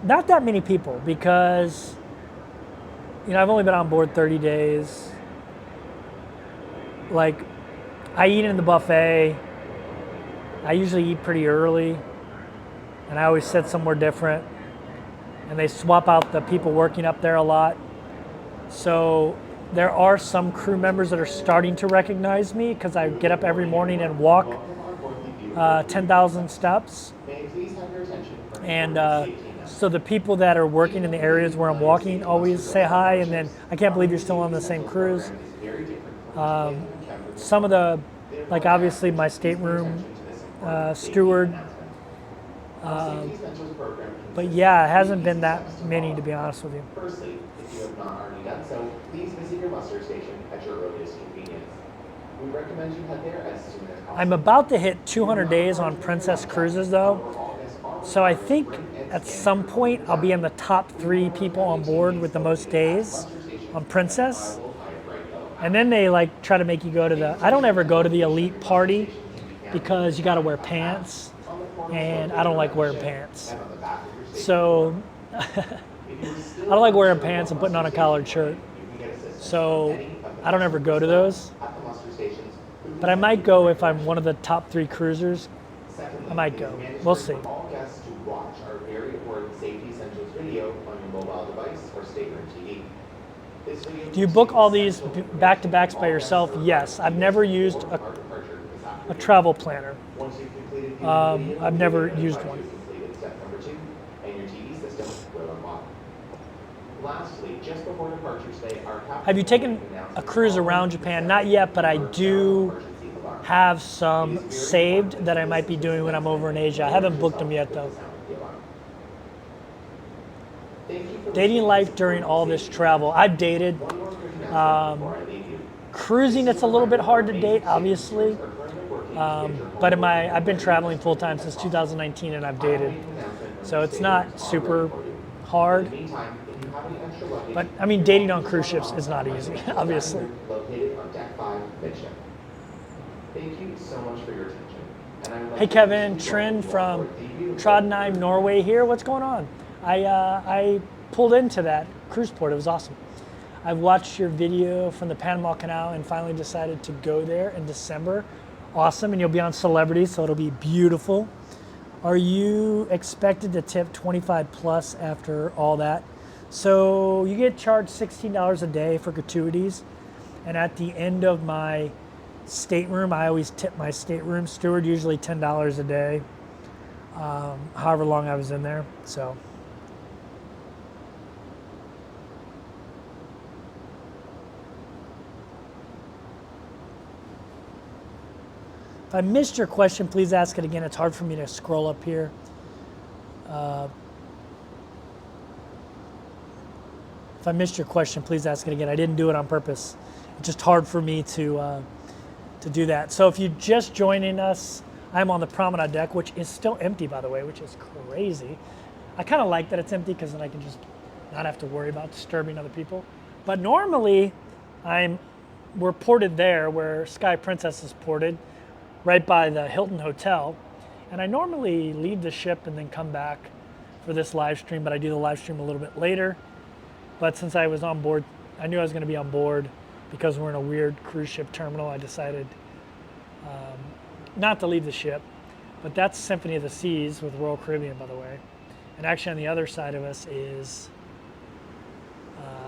not that many people, because I've only been on board 30 days. Like, I eat in the buffet. I usually eat pretty early, and I always sit somewhere different. And they swap out the people working up there a lot. So there are some crew members that are starting to recognize me because I get up every morning and walk 10,000 steps. And so the people that are working in the areas where I'm walking always say hi, and then I can't believe you're still on the same cruise. Some of the, like obviously my stateroom steward, but yeah, it hasn't been that many, to be honest with you. Firstly, if you have not already done so, please visit your muster station at your earliest convenience. We recommend you head there as soon as possible. I'm about to hit 200 days on Princess cruises though, so I think at some point I'll be in the top 3 people on board with the most days on Princess. And then they like try to make you go to the, I don't ever go to the elite party because you got to wear pants, and I don't like wearing pants. So I don't like wearing pants and putting on a collared shirt. So I don't ever go to those. But I might go if I'm one of the top 3 cruisers. Secondly, I might it is go. mandatory We'll see. for all guests to watch our very important safety essentials video on your mobile device or stateroom TV. This video Do you book all contains these essential back-to-backs by information yourself? all guests are Yes. I've required to never use used before our departure this a afternoon. travel planner. Once you've completed viewing the video, I've you'll never be used notified one. you've completed step number 2, and your TV system will unlock. Lastly, just before departure today, our captain Have you taken will announce a cruise around Japan? Not yet, but I do have some saved that I might be doing when I'm over in Asia. I haven't booked them yet, though. Dating life during all this travel. I've dated. Cruising, it's a little bit hard to date, obviously. But I've been traveling full time since 2019, and I've dated. So it's not super hard. But I mean, dating on cruise ships is not easy, obviously. Located on deck 5, midship. Thank you so much for your attention. And I would like Hey to Kevin, wish you Trinh all from aboard the beautiful Trondheim, Norway here. What's going on? I pulled into that cruise port. It was awesome. I've watched your video from the Panama Canal and finally decided to go there in December. Awesome, and you'll be on Celebrity, so it'll be beautiful. Are you expected to tip 25 plus after all that? So you get charged $16 a day for gratuities, and at the end of my stateroom, I always tip my stateroom steward, usually $10 a day, however long I was in there. So if I missed your question, please ask it again. It's hard for me to scroll up here. If I missed your question, please ask it again. I didn't do it on purpose. It's just hard for me to do that. So if you're just joining us, I'm on the promenade deck, which is still empty, by the way, which is crazy. I kind of like that it's empty because then I can just not have to worry about disturbing other people. But normally, we're ported there where Sky Princess is ported, right by the Hilton Hotel. And I normally leave the ship and then come back for this live stream, but I do the live stream a little bit later. But since I was on board, I knew I was going to be on board because we're in a weird cruise ship terminal. I decided not to leave the ship. But that's Symphony of the Seas with Royal Caribbean, by the way. And actually on the other side of us is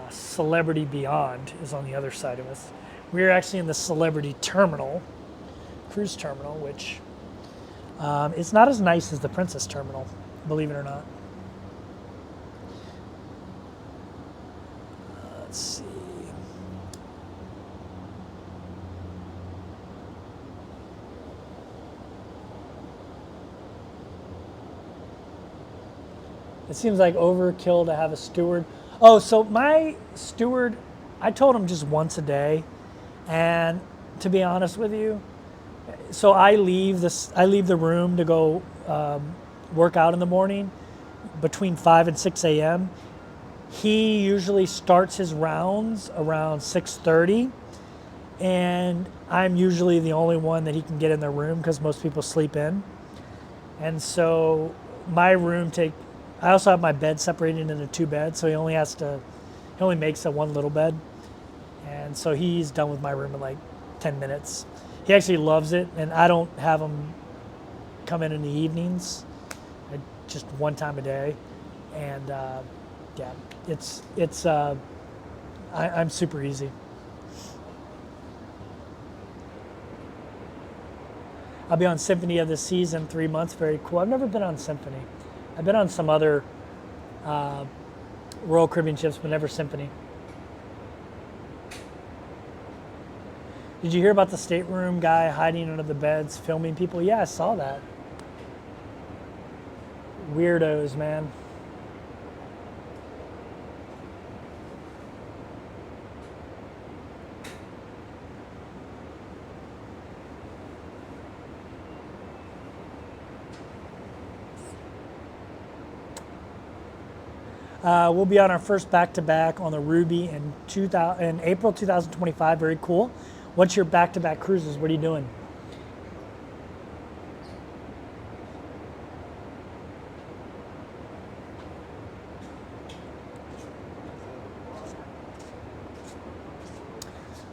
Celebrity Beyond is on the other side of us. We're actually in the Celebrity Terminal, cruise terminal, which is not as nice as the Princess Terminal, believe it or not. Let's see. It seems like overkill to have a steward. Oh, so my steward, I told him just once a day. And to be honest with you, so I leave the room to go work out in the morning between 5 and 6 a.m. He usually starts his rounds around 6:30, and I'm usually the only one that he can get in the room because most people sleep in. And so my room I also have my bed separated into 2 beds, so he only makes a one little bed. And so he's done with my room in like 10 minutes. He actually loves it, and I don't have him come in the evenings, just one time a day. And yeah, I'm super easy. I'll be on Symphony of the Seas in 3 months. Very cool. I've never been on Symphony. I've been on some other Royal Caribbean ships, but never Symphony. Did you hear about the stateroom guy hiding under the beds, filming people? Yeah, I saw that. Weirdos, man. We'll be on our first back-to-back on the Ruby in April 2025. Very cool. What's your back-to-back cruises? What are you doing?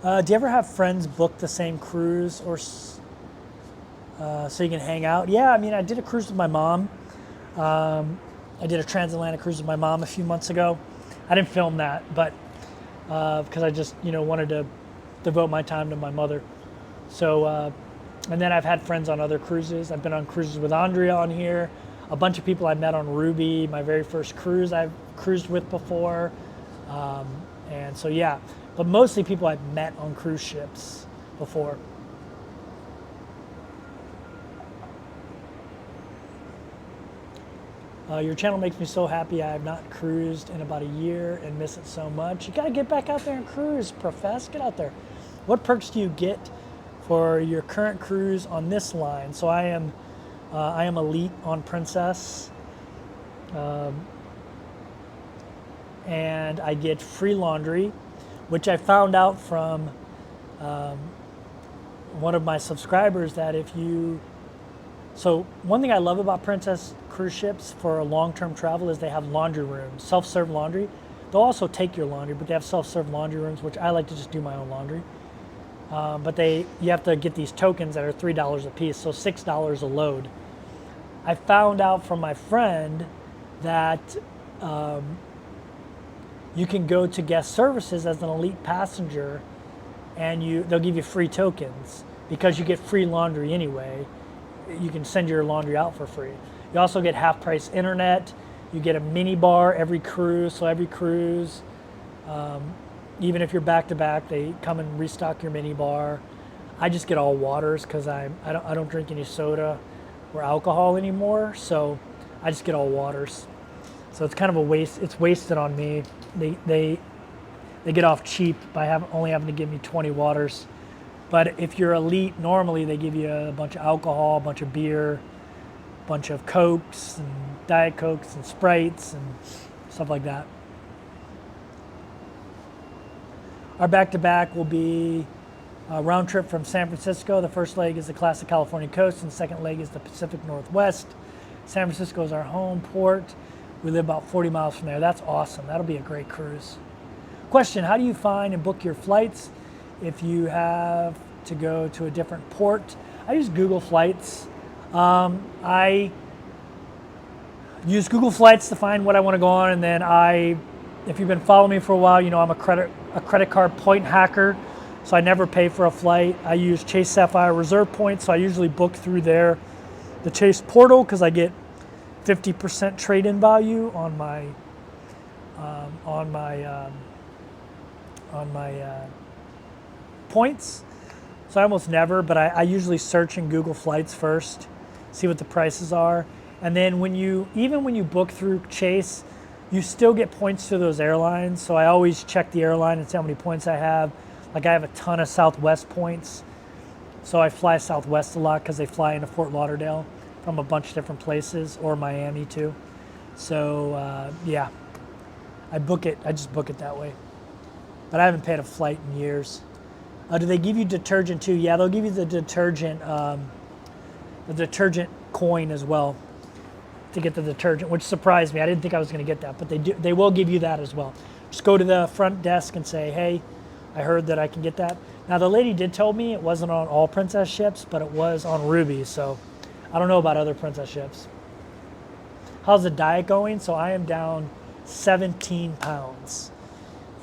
Do you ever have friends book the same cruise so you can hang out? Yeah, I mean, I did a cruise with my mom. I did a transatlantic cruise with my mom a few months ago. I didn't film that, but because I just wanted to devote my time to my mother. So, and then I've had friends on other cruises. I've been on cruises with Andrea on here. A bunch of people I met on Ruby, my very first cruise I've cruised with before. And so, yeah, but mostly people I've met on cruise ships before. Your channel makes me so happy. I have not cruised in about a year and miss it so much. You gotta get back out there and cruise, Profess. Get out there. What perks do you get for your current cruise on this line? So I am elite on Princess, and I get free laundry, which I found out from one of my subscribers that so one thing I love about Princess cruise ships for long-term travel is they have laundry rooms, self-serve laundry. They'll also take your laundry, but they have self-serve laundry rooms, which I like to just do my own laundry. But you have to get these tokens that are $3 a piece, so $6 a load. I found out from my friend that you can go to guest services as an elite passenger, and they'll give you free tokens because you get free laundry anyway. You can send your laundry out for free. You also get half price internet. You get a mini bar every cruise. So every cruise, even if you're back to back, they come and restock your mini bar. I just get all waters because I don't drink any soda or alcohol anymore. So I just get all waters. So it's kind of a waste. It's wasted on me. They get off cheap by only having to give me 20 waters. But if you're elite, normally they give you a bunch of alcohol, a bunch of beer, a bunch of Cokes and Diet Cokes and Sprites and stuff like that. Our back-to-back will be a round trip from San Francisco. The first leg is the classic California coast, and the second leg is the Pacific Northwest. San Francisco is our home port. We live about 40 miles from there. That's awesome. That'll be a great cruise. Question, how do you find and book your flights if you have to go to a different port? I use Google Flights. I use Google Flights to find what I want to go on, and then if you've been following me for a while, I'm a credit card point hacker, so I never pay for a flight. I use Chase Sapphire Reserve Points, so I usually book through the Chase portal, because I get 50% trade-in value on my points. So I almost never, but I usually search in Google Flights first, see what the prices are. And then even when you book through Chase, you still get points to those airlines. So I always check the airline and see how many points I have. Like I have a ton of Southwest points. So I fly Southwest a lot because they fly into Fort Lauderdale from a bunch of different places, or Miami too. So yeah, I just book it that way. But I haven't paid a flight in years. Do they give you detergent too? Yeah, they'll give you the detergent coin as well to get the detergent, which surprised me. I didn't think I was going to get that, but they will give you that as well. Just go to the front desk and say, hey, I heard that I can get that. Now the lady did tell me it wasn't on all Princess ships, but it was on Ruby, so I don't know about other Princess ships. How's the diet going? So I am down 17 pounds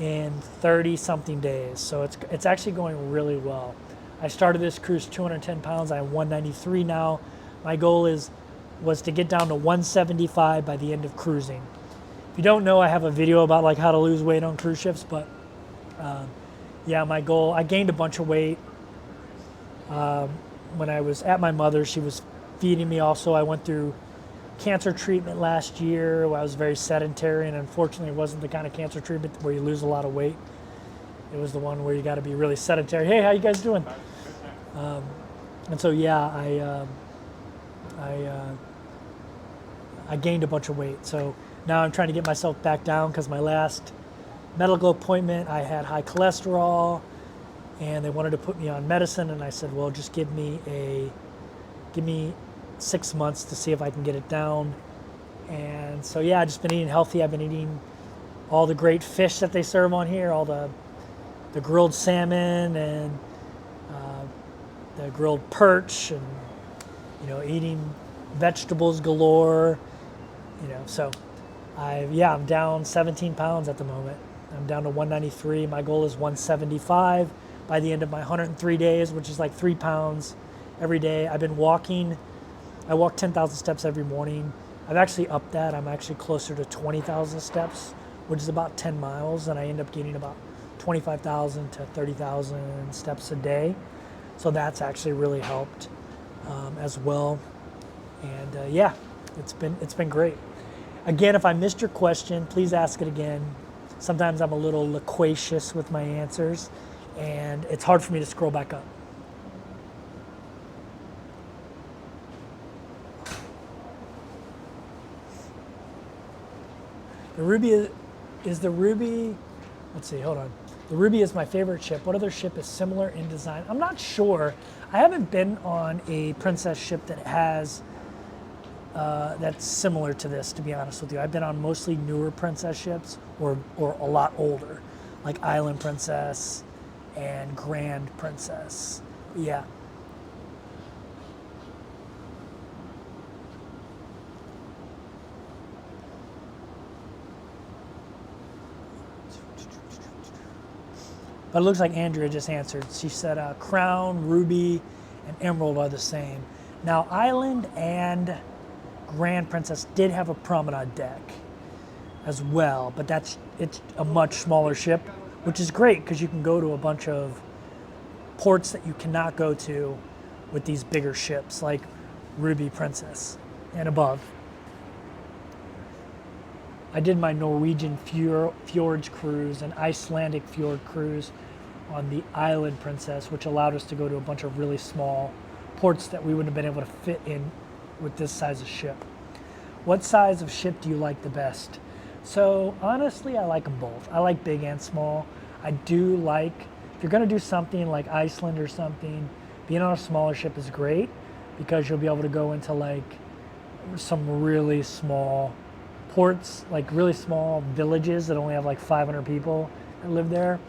in 30 something days. So it's actually going really well. I started this cruise 210 pounds. I am 193 now. My goal was to get down to 175 by the end of cruising. If you don't know, I have a video about like how to lose weight on cruise ships, but yeah, my goal, I gained a bunch of weight when I was at my mother's. She was feeding me also. I went through cancer treatment last year where I was very sedentary, and unfortunately it wasn't the kind of cancer treatment where you lose a lot of weight. It was the one where you got to be really sedentary. Hey, how you guys doing? And so yeah, I gained a bunch of weight. So now I'm trying to get myself back down, because my last medical appointment I had high cholesterol and they wanted to put me on medicine, and I said, well, just give me 6 months to see if I can get it down. And so yeah, I've just been eating healthy. I've been eating all the great fish that they serve on here, all the the grilled salmon and the grilled perch, and eating vegetables galore. So I'm down 17 pounds at the moment. I'm down to 193. My goal is 175 by the end of my 103 days, which is like 3 pounds every day. I've been walking. I walk 10,000 steps every morning. I've actually upped that. I'm actually closer to 20,000 steps, which is about 10 miles, and I end up getting about 25,000 to 30,000 steps a day. So that's actually really helped as well. And it's been great. Again, if I missed your question, please ask it again. Sometimes I'm a little loquacious with my answers, and it's hard for me to scroll back up. The Ruby is the Ruby. Let's see, hold on. The Ruby is my favorite ship. What other ship is similar in design? I'm not sure. I haven't been on a princess ship that has that's similar to this, to be honest with you. I've been on mostly newer princess ships or a lot older, like Island Princess and Grand Princess. Yeah. But it looks like Andrea just answered. She said Crown, Ruby, and Emerald are the same. Now, Island and Grand Princess did have a promenade deck as well, but it's a much smaller ship, which is great because you can go to a bunch of ports that you cannot go to with these bigger ships like Ruby Princess and above. I did my Norwegian fjords cruise and Icelandic fjord cruise on the Island Princess, which allowed us to go to a bunch of really small ports that we wouldn't have been able to fit in with this size of ship. What size of ship do you like the best? So honestly, I like them both. I like big and small. I do like, if you're gonna do something like Iceland or something, being on a smaller ship is great because you'll be able to go into like some really small ports, like really small villages that only have like 500 people that live there,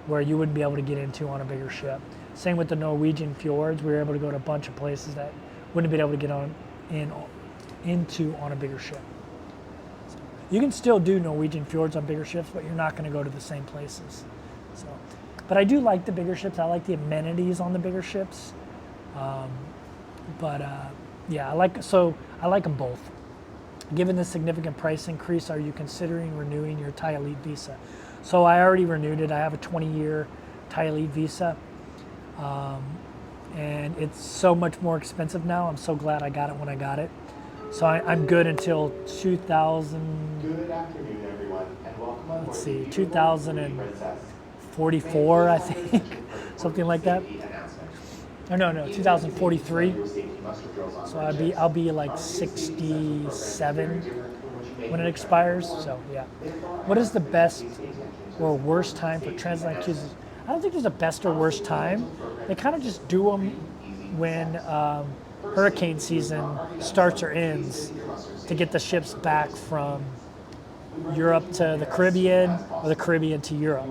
where you wouldn't be able to get into on a bigger ship. Same with the Norwegian fjords. We were able to go to a bunch of places that wouldn't have been able to get into on a bigger ship. So you can still do Norwegian fjords on bigger ships, but you're not going to go to the same places. So, but I do like the bigger ships. I like the amenities on the bigger ships. I like them both. Given the significant price increase, are you considering renewing your Thai Elite visa? So I already renewed it. I have a 20-year Thai Elite visa. And it's so much more expensive now. I'm so glad I got it when I got it. So I'm good until 2000. Good afternoon, everyone, and welcome on Let's board see, the 2044, I think, something like that. Oh, no, 2043. So I'll be like 67 when it expires. So yeah. What is the best or worst time for transatlantic cruises? I don't think there's a best or worst time. They kind of just do them when hurricane season starts or ends to get the ships back from Europe to the Caribbean or the Caribbean to Europe.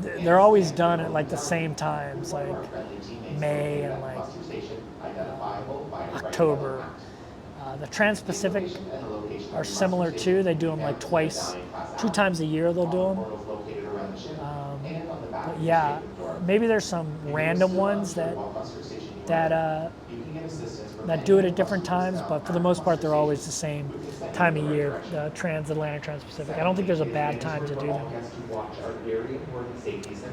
They're always done at like the same times, like May and like October. The Trans-Pacific are similar too. They do them like two times a year they'll do them. But yeah, maybe there's some random ones that do it at different times, but for the most part they're always the same time of year, the Transatlantic, Trans-Pacific. I don't think there's a bad time to do them.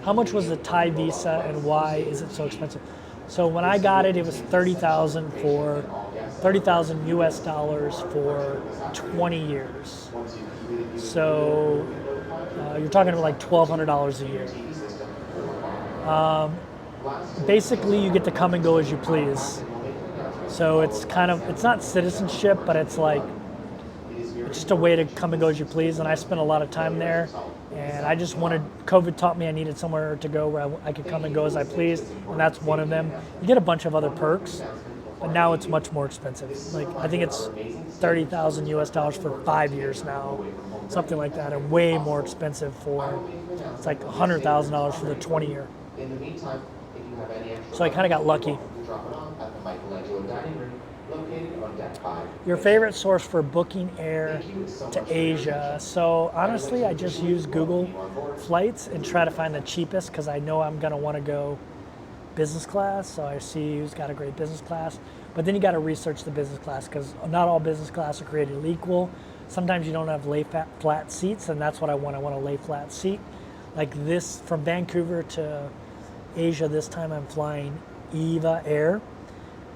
How much was the Thai visa and why is it so expensive? So when I got it, it was $30,000 US dollars for 20 years. So you're talking about like $1,200 a year. Basically, you get to come and go as you please. So it's not citizenship, but it's just a way to come and go as you please. And I spent a lot of time there, and COVID taught me I needed somewhere to go where I could come and go as I pleased, and that's one of them. You get a bunch of other perks. but now it's much more expensive. Like I think it's 30,000 US dollars for 5 years now, something like that, and way more expensive for, it's like $100,000 for the 20-year. In the meantime, if you have any extra So I kind of got lucky. to drop it off at the Michelangelo Dining Room, located on deck 5. Your favorite source for booking air Thank you so to much for your Asia? attention. So honestly, I just use Google Onboard. Flights and try to find the cheapest because I know I'm going to want to go business class. So I see who's got a great business class. But then you got to research the business class because not all business class are created equal. Sometimes you don't have lay flat seats, and that's what I want. I want a lay flat seat. Like this, from Vancouver to Asia, this time I'm flying EVA Air.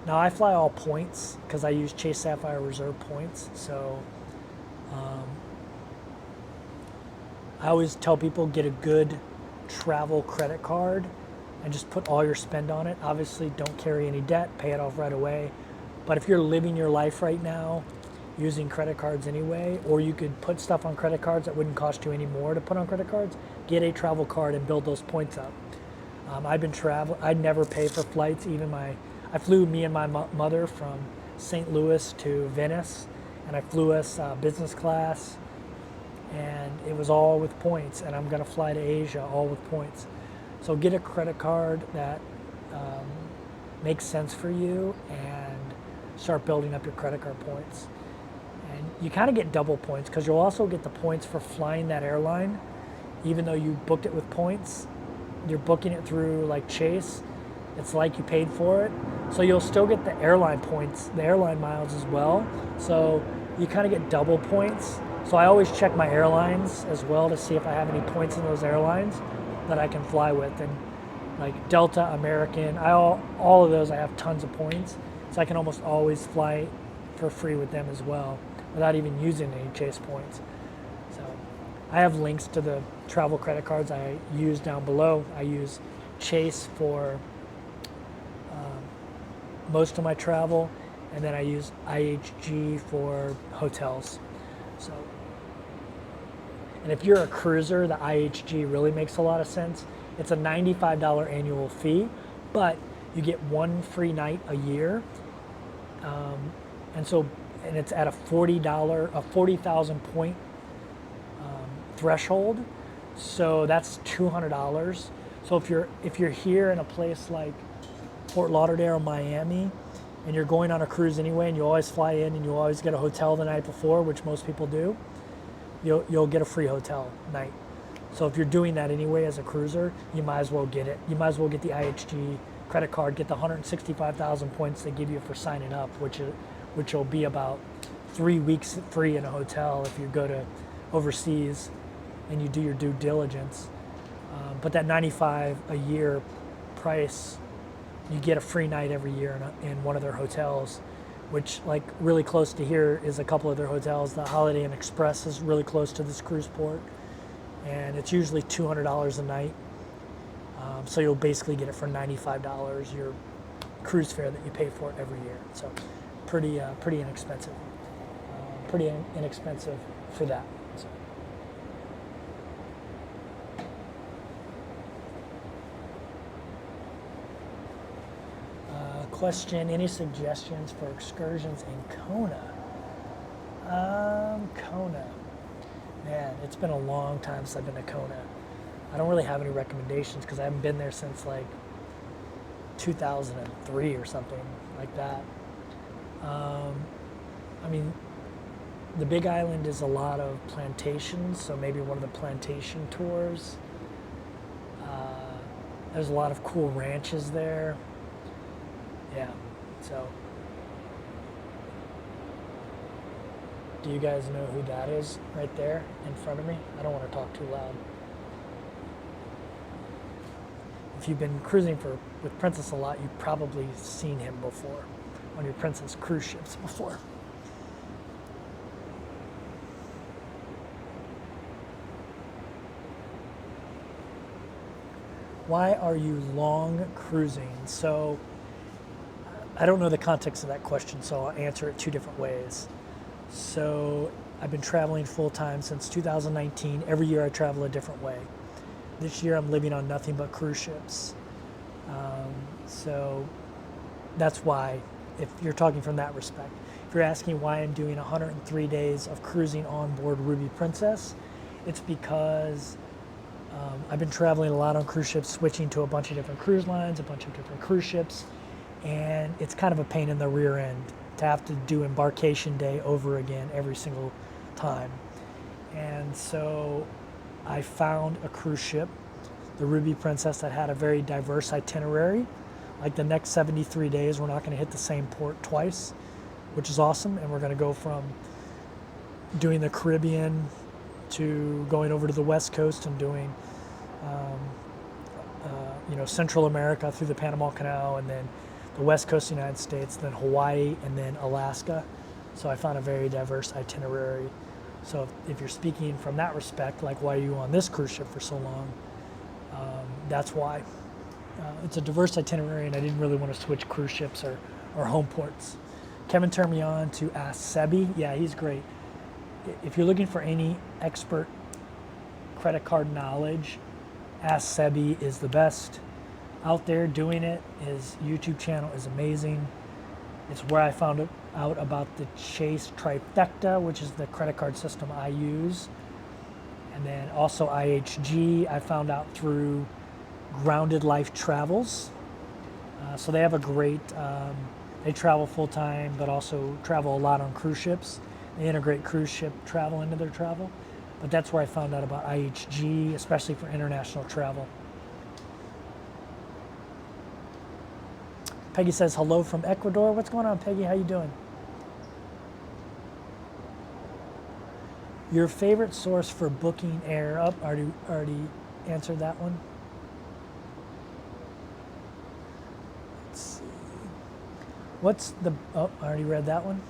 Now I fly all points because I use Chase Sapphire Reserve points. So I always tell people get a good travel credit card and just put all your spend on it. Obviously don't carry any debt, pay it off right away. But if you're living your life right now using credit cards anyway, or you could put stuff on credit cards that wouldn't cost you any more to put on credit cards, get a travel card and build those points up. I've been traveling, I never pay for flights. I flew me and my mother from St. Louis to Venice, and I flew us business class, and it was all with points, and I'm gonna fly to Asia all with points. So get a credit card that makes sense for you and start building up your credit card points. And you kind of get double points because you'll also get the points for flying that airline. Even though you booked it with points, you're booking it through like Chase. It's like you paid for it. So you'll still get the airline points, the airline miles as well. So you kind of get double points. So I always check my airlines as well to see if I have any points in those airlines that I can fly with. And like Delta, American, all of those I have tons of points. So I can almost always fly for free with them as well without even using any Chase points. So I have links to the travel credit cards I use down below. I use Chase for most of my travel, and then I use IHG for hotels. So, and if you're a cruiser, the IHG really makes a lot of sense. It's a $95 annual fee, but you get one free night a year, and it's at a $40,000 point threshold. So that's $200. So if you're here in a place like Fort Lauderdale, Miami, and you're going on a cruise anyway, and you always fly in and you always get a hotel the night before, which most people do, you'll get a free hotel night. So if you're doing that anyway as a cruiser, you might as well get it. You might as well get the IHG credit card, get the 165,000 points they give you for signing up, which will be about 3 weeks free in a hotel if you go to overseas and you do your due diligence. But that $95 a year price, you get a free night every year in one of their hotels, which like really close to here is a couple of their hotels. The Holiday Inn Express is really close to this cruise port, and it's usually $200 a night. So you'll basically get it for $95, your cruise fare that you pay for it every year. So pretty inexpensive. Pretty inexpensive for that. So. Question, any suggestions for excursions in Kona? Kona. Man, it's been a long time since I've been to Kona. I don't really have any recommendations because I haven't been there since like 2003 or something like that. I mean, the Big Island is a lot of plantations, so maybe one of the plantation tours. There's a lot of cool ranches there. Yeah, so do you guys know who that is right there in front of me? I don't want to talk too loud. If you've been cruising with Princess a lot, you've probably seen him before on your Princess cruise ships before. Why are you long cruising? So I don't know the context of that question, so I'll answer it two different ways. So I've been traveling full time since 2019. Every year I travel a different way. This year I'm living on nothing but cruise ships. So that's why if you're talking from that respect. If you're asking why I'm doing 103 days of cruising on board Ruby Princess, it's because I've been traveling a lot on cruise ships, switching to a bunch of different cruise lines, a bunch of different cruise ships, and it's kind of a pain in the rear end to have to do embarkation day over again every single time. And so I found a cruise ship, the Ruby Princess, that had a very diverse itinerary. Like the next 73 days, we're not going to hit the same port twice, which is awesome. And we're going to go from doing the Caribbean to going over to the West Coast and doing, Central America through the Panama Canal, and then the West Coast of the United States, then Hawaii, and then Alaska. So I found a very diverse itinerary. So if you're speaking from that respect, like why are you on this cruise ship for so long, that's why. It's a diverse itinerary, and I didn't really want to switch cruise ships or home ports. Kevin turned me on to ask Sebi. Yeah, he's great. If you're looking for any expert credit card knowledge, Ask Sebi is the best out there doing it. His YouTube channel is amazing. It's where I found out about the Chase Trifecta, which is the credit card system I use. And then also IHG, I found out through Grounded Life Travels. So they have a great, they travel full time, but also travel a lot on cruise ships. They integrate cruise ship travel into their travel. But that's where I found out about IHG, especially for international travel. Peggy says, hello from Ecuador. What's going on, Peggy? How you doing? Your favorite source for booking air? Up, already answered that one. Let's see. What's the, oh, I already read that one.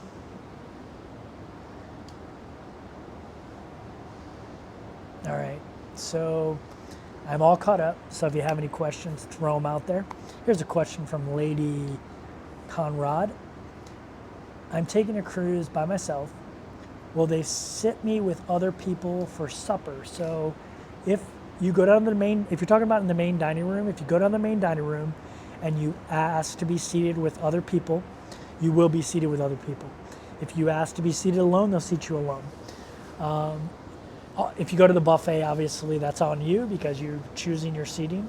All right, so I'm all caught up. So if you have any questions, throw them out there. Here's a question from Lady Conrad. I'm taking a cruise by myself. Will they sit me with other people for supper? So if you go down to the main, if you're talking about in the main dining room, if you go down the main dining room and you ask to be seated with other people, you will be seated with other people. If you ask to be seated alone, they'll seat you alone. If you go to the buffet, obviously that's on you because you're choosing your seating.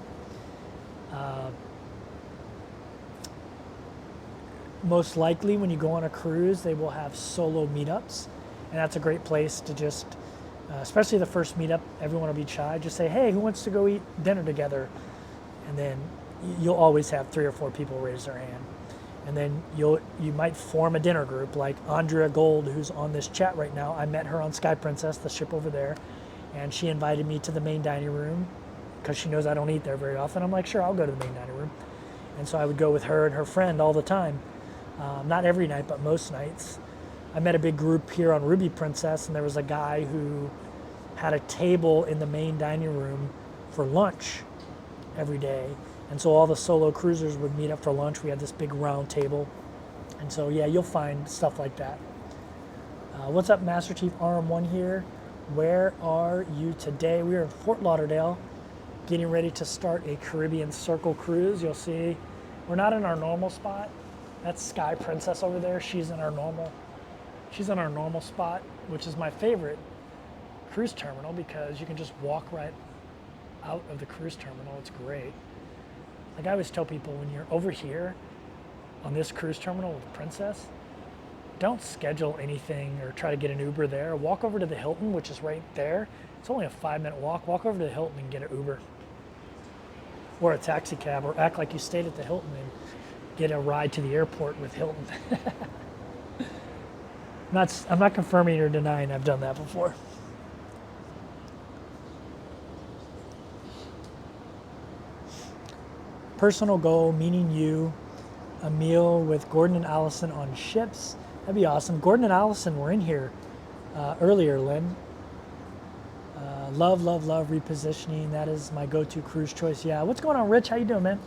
Most likely when you go on a cruise, they will have solo meetups. And that's a great place to just, especially the first meetup, everyone will be shy. Just say, hey, who wants to go eat dinner together? And then you'll always have 3 or 4 people raise their hand. And then you might form a dinner group like Andrea Gold, who's on this chat right now. I met her on Sky Princess, the ship over there, and she invited me to the main dining room because she knows I don't eat there very often. I'm like, sure, I'll go to the main dining room. And so I would go with her and her friend all the time. Not every night, but most nights. I met a big group here on Ruby Princess, and there was a guy who had a table in the main dining room for lunch every day. And so all the solo cruisers would meet up for lunch. We had this big round table. And so, yeah, you'll find stuff like that. What's up, Master Chief RM1 here? Where are you today? We are in Fort Lauderdale, getting ready to start a Caribbean Circle cruise. You'll see we're not in our normal spot. That's Sky Princess over there. She's in our normal spot, which is my favorite cruise terminal because you can just walk right out of the cruise terminal. It's great. Like I always tell people, when you're over here on this cruise terminal with Princess, don't schedule anything or try to get an Uber there. Walk over to the Hilton, which is right there. It's only a 5-minute walk. Walk over to the Hilton and get an Uber or a taxi cab, or act like you stayed at the Hilton and get a ride to the airport with Hilton. I'm not confirming or denying I've done that before. Personal goal, meaning you, a meal with Gordon and Allison on ships. That'd be awesome. Gordon and Allison were in here earlier, Lynn. Love repositioning. That is my go-to cruise choice. Yeah, what's going on, Rich? How you doing, man?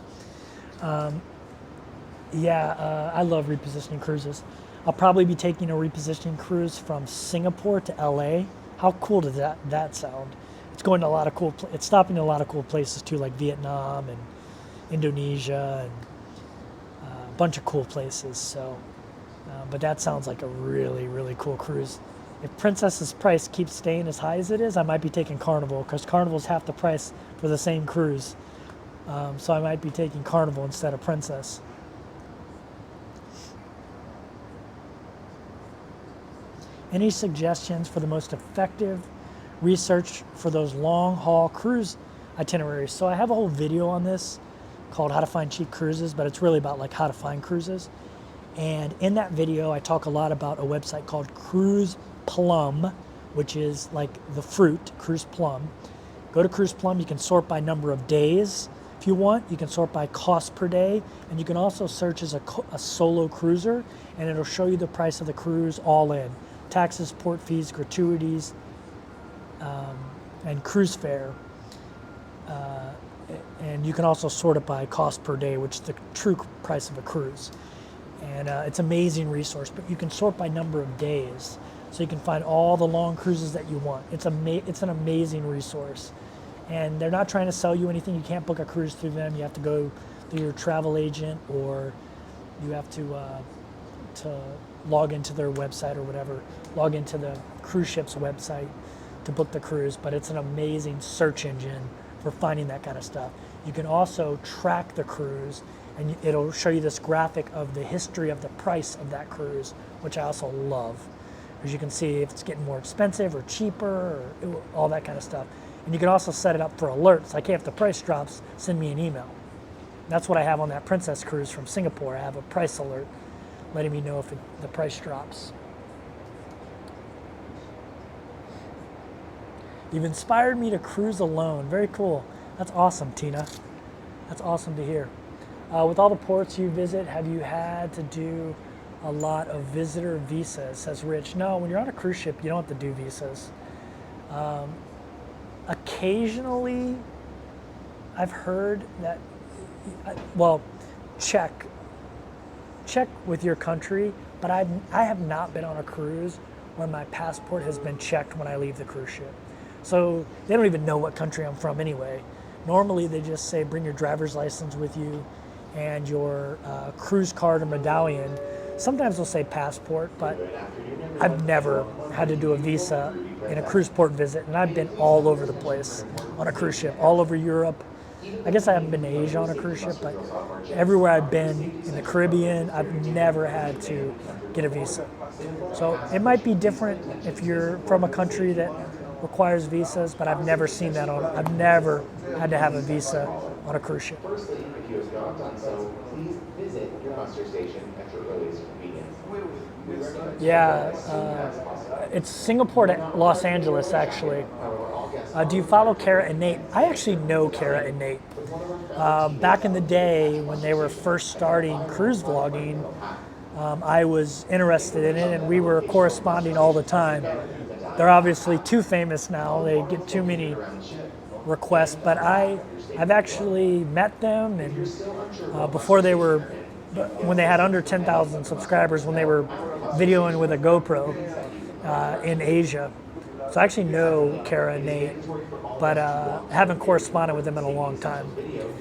I love repositioning cruises. I'll probably be taking a repositioning cruise from Singapore to LA. How cool does that sound? It's going to a lot of cool. It's stopping in a lot of cool places too, like Vietnam and Indonesia, and bunch of cool places. So, but that sounds like a really, really cool cruise. If Princess's price keeps staying as high as it is, I might be taking Carnival, because Carnival's half the price for the same cruise. So I might be taking Carnival instead of Princess. Any suggestions for the most effective research for those long haul cruise itineraries? So I have a whole video on this called How to Find Cheap Cruises, but it's really about like how to find cruises. And in that video, I talk a lot about a website called Cruise Plum, which is like the fruit, Cruise Plum. Go to Cruise Plum. You can sort by number of days if you want. You can sort by cost per day, and you can also search as a solo cruiser, and it'll show you the price of the cruise all in. Taxes, port fees, gratuities, and cruise fare. And you can also sort it by cost per day, which is the true price of a cruise. And it's an amazing resource, but you can sort by number of days. So you can find all the long cruises that you want. It's an amazing resource. And they're not trying to sell you anything. You can't book a cruise through them. You have to go through your travel agent, or you have to log into their website or whatever, log into the cruise ship's website to book the cruise. But it's an amazing search engine for finding that kind of stuff. You can also track the cruise, and it'll show you this graphic of the history of the price of that cruise, which I also love, because you can see if it's getting more expensive or cheaper, or all that kind of stuff. And you can also set it up for alerts, like, hey, if the price drops, send me an email. That's what I have on that Princess cruise from Singapore. I have a price alert letting me know if the price drops. You've inspired me to cruise alone. Very cool. That's awesome, Tina. That's awesome to hear. With all the ports you visit, have you had to do a lot of visitor visas, says Rich? No, when you're on a cruise ship, you don't have to do visas. Occasionally, I've heard that, well, check with your country, but I have not been on a cruise where my passport has been checked when I leave the cruise ship. So they don't even know what country I'm from anyway. Normally they just say bring your driver's license with you and your cruise card or medallion. Sometimes they'll say passport, but I've never had to do a visa in a cruise port visit, and I've been all over the place on a cruise ship, all over Europe. I guess I haven't been to Asia on a cruise ship, but everywhere I've been in the Caribbean, I've never had to get a visa. So it might be different if you're from a country that requires visas, but I've never seen that I've never had to have a visa on a cruise ship. Firstly, if you have not done so, please visit your muster station at your earliest convenience. We recommend It's Singapore to Los Angeles, actually. Do you follow Kara and Nate? I actually know Kara and Nate. Back in the day when they were first starting cruise vlogging, I was interested in it, and we were corresponding all the time. They're obviously too famous now. They get too many requests, but I've actually met them, and when they had under 10,000 subscribers, when they were videoing with a GoPro in Asia. So I actually know Kara and Nate, but haven't corresponded with them in a long time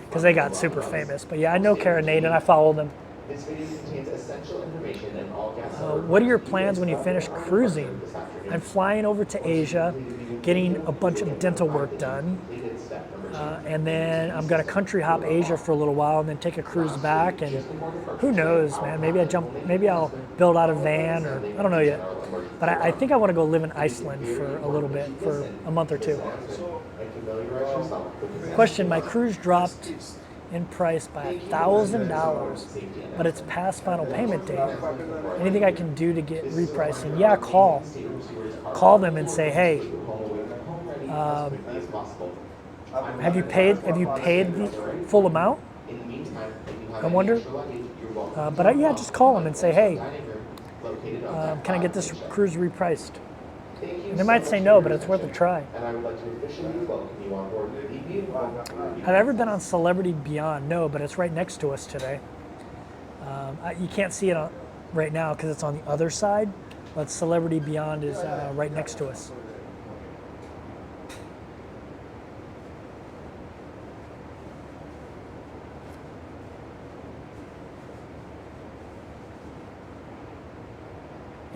because they got super famous. But yeah, I know Kara and Nate, and I follow them. This video contains essential information and all guests. What are your plans when you finish cruising? I'm flying over to Asia, getting a bunch of dental work done, and then I'm going to country hop Asia for a little while, and then take a cruise back. And who knows, man? Maybe I'll build out a van, or I don't know yet. But I think I want to go live in Iceland for a little bit, for a month or two. Question: my cruise dropped in price by $1,000, but it's past final payment date. Anything I can do to get repricing? Yeah, call them and say, hey, have you paid the full amount? I wonder. Yeah, just call them and say, hey, can I get this cruise repriced? And they might say no, but it's worth a try. And I would like to officially welcome you on board the Have I ever been on Celebrity Beyond? No, but it's right next to us today. You can't see it right now because it's on the other side, but Celebrity Beyond is right next to us.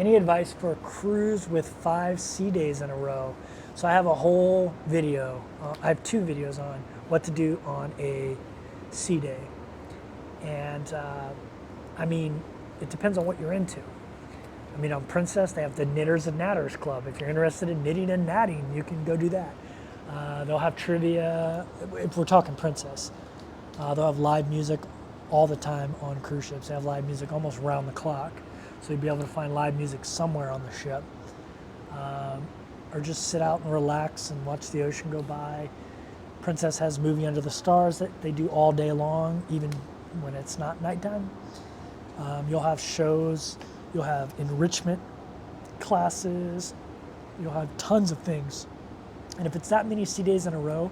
Any advice for a cruise with 5 sea days in a row? So I have a whole video. I have 2 videos on what to do on a sea day. And I mean, it depends on what you're into. I mean, on Princess, they have the Knitters and Natters Club. If you're interested in knitting and natting, you can go do that. They'll have trivia, if we're talking Princess. They'll have live music all the time on cruise ships. They have live music almost round the clock. So you'll be able to find live music somewhere on the ship. Or just sit out and relax and watch the ocean go by. Princess has Movie Under the Stars that they do all day long, even when it's not nighttime. You'll have shows. You'll have enrichment classes. You'll have tons of things. And if it's that many sea days in a row,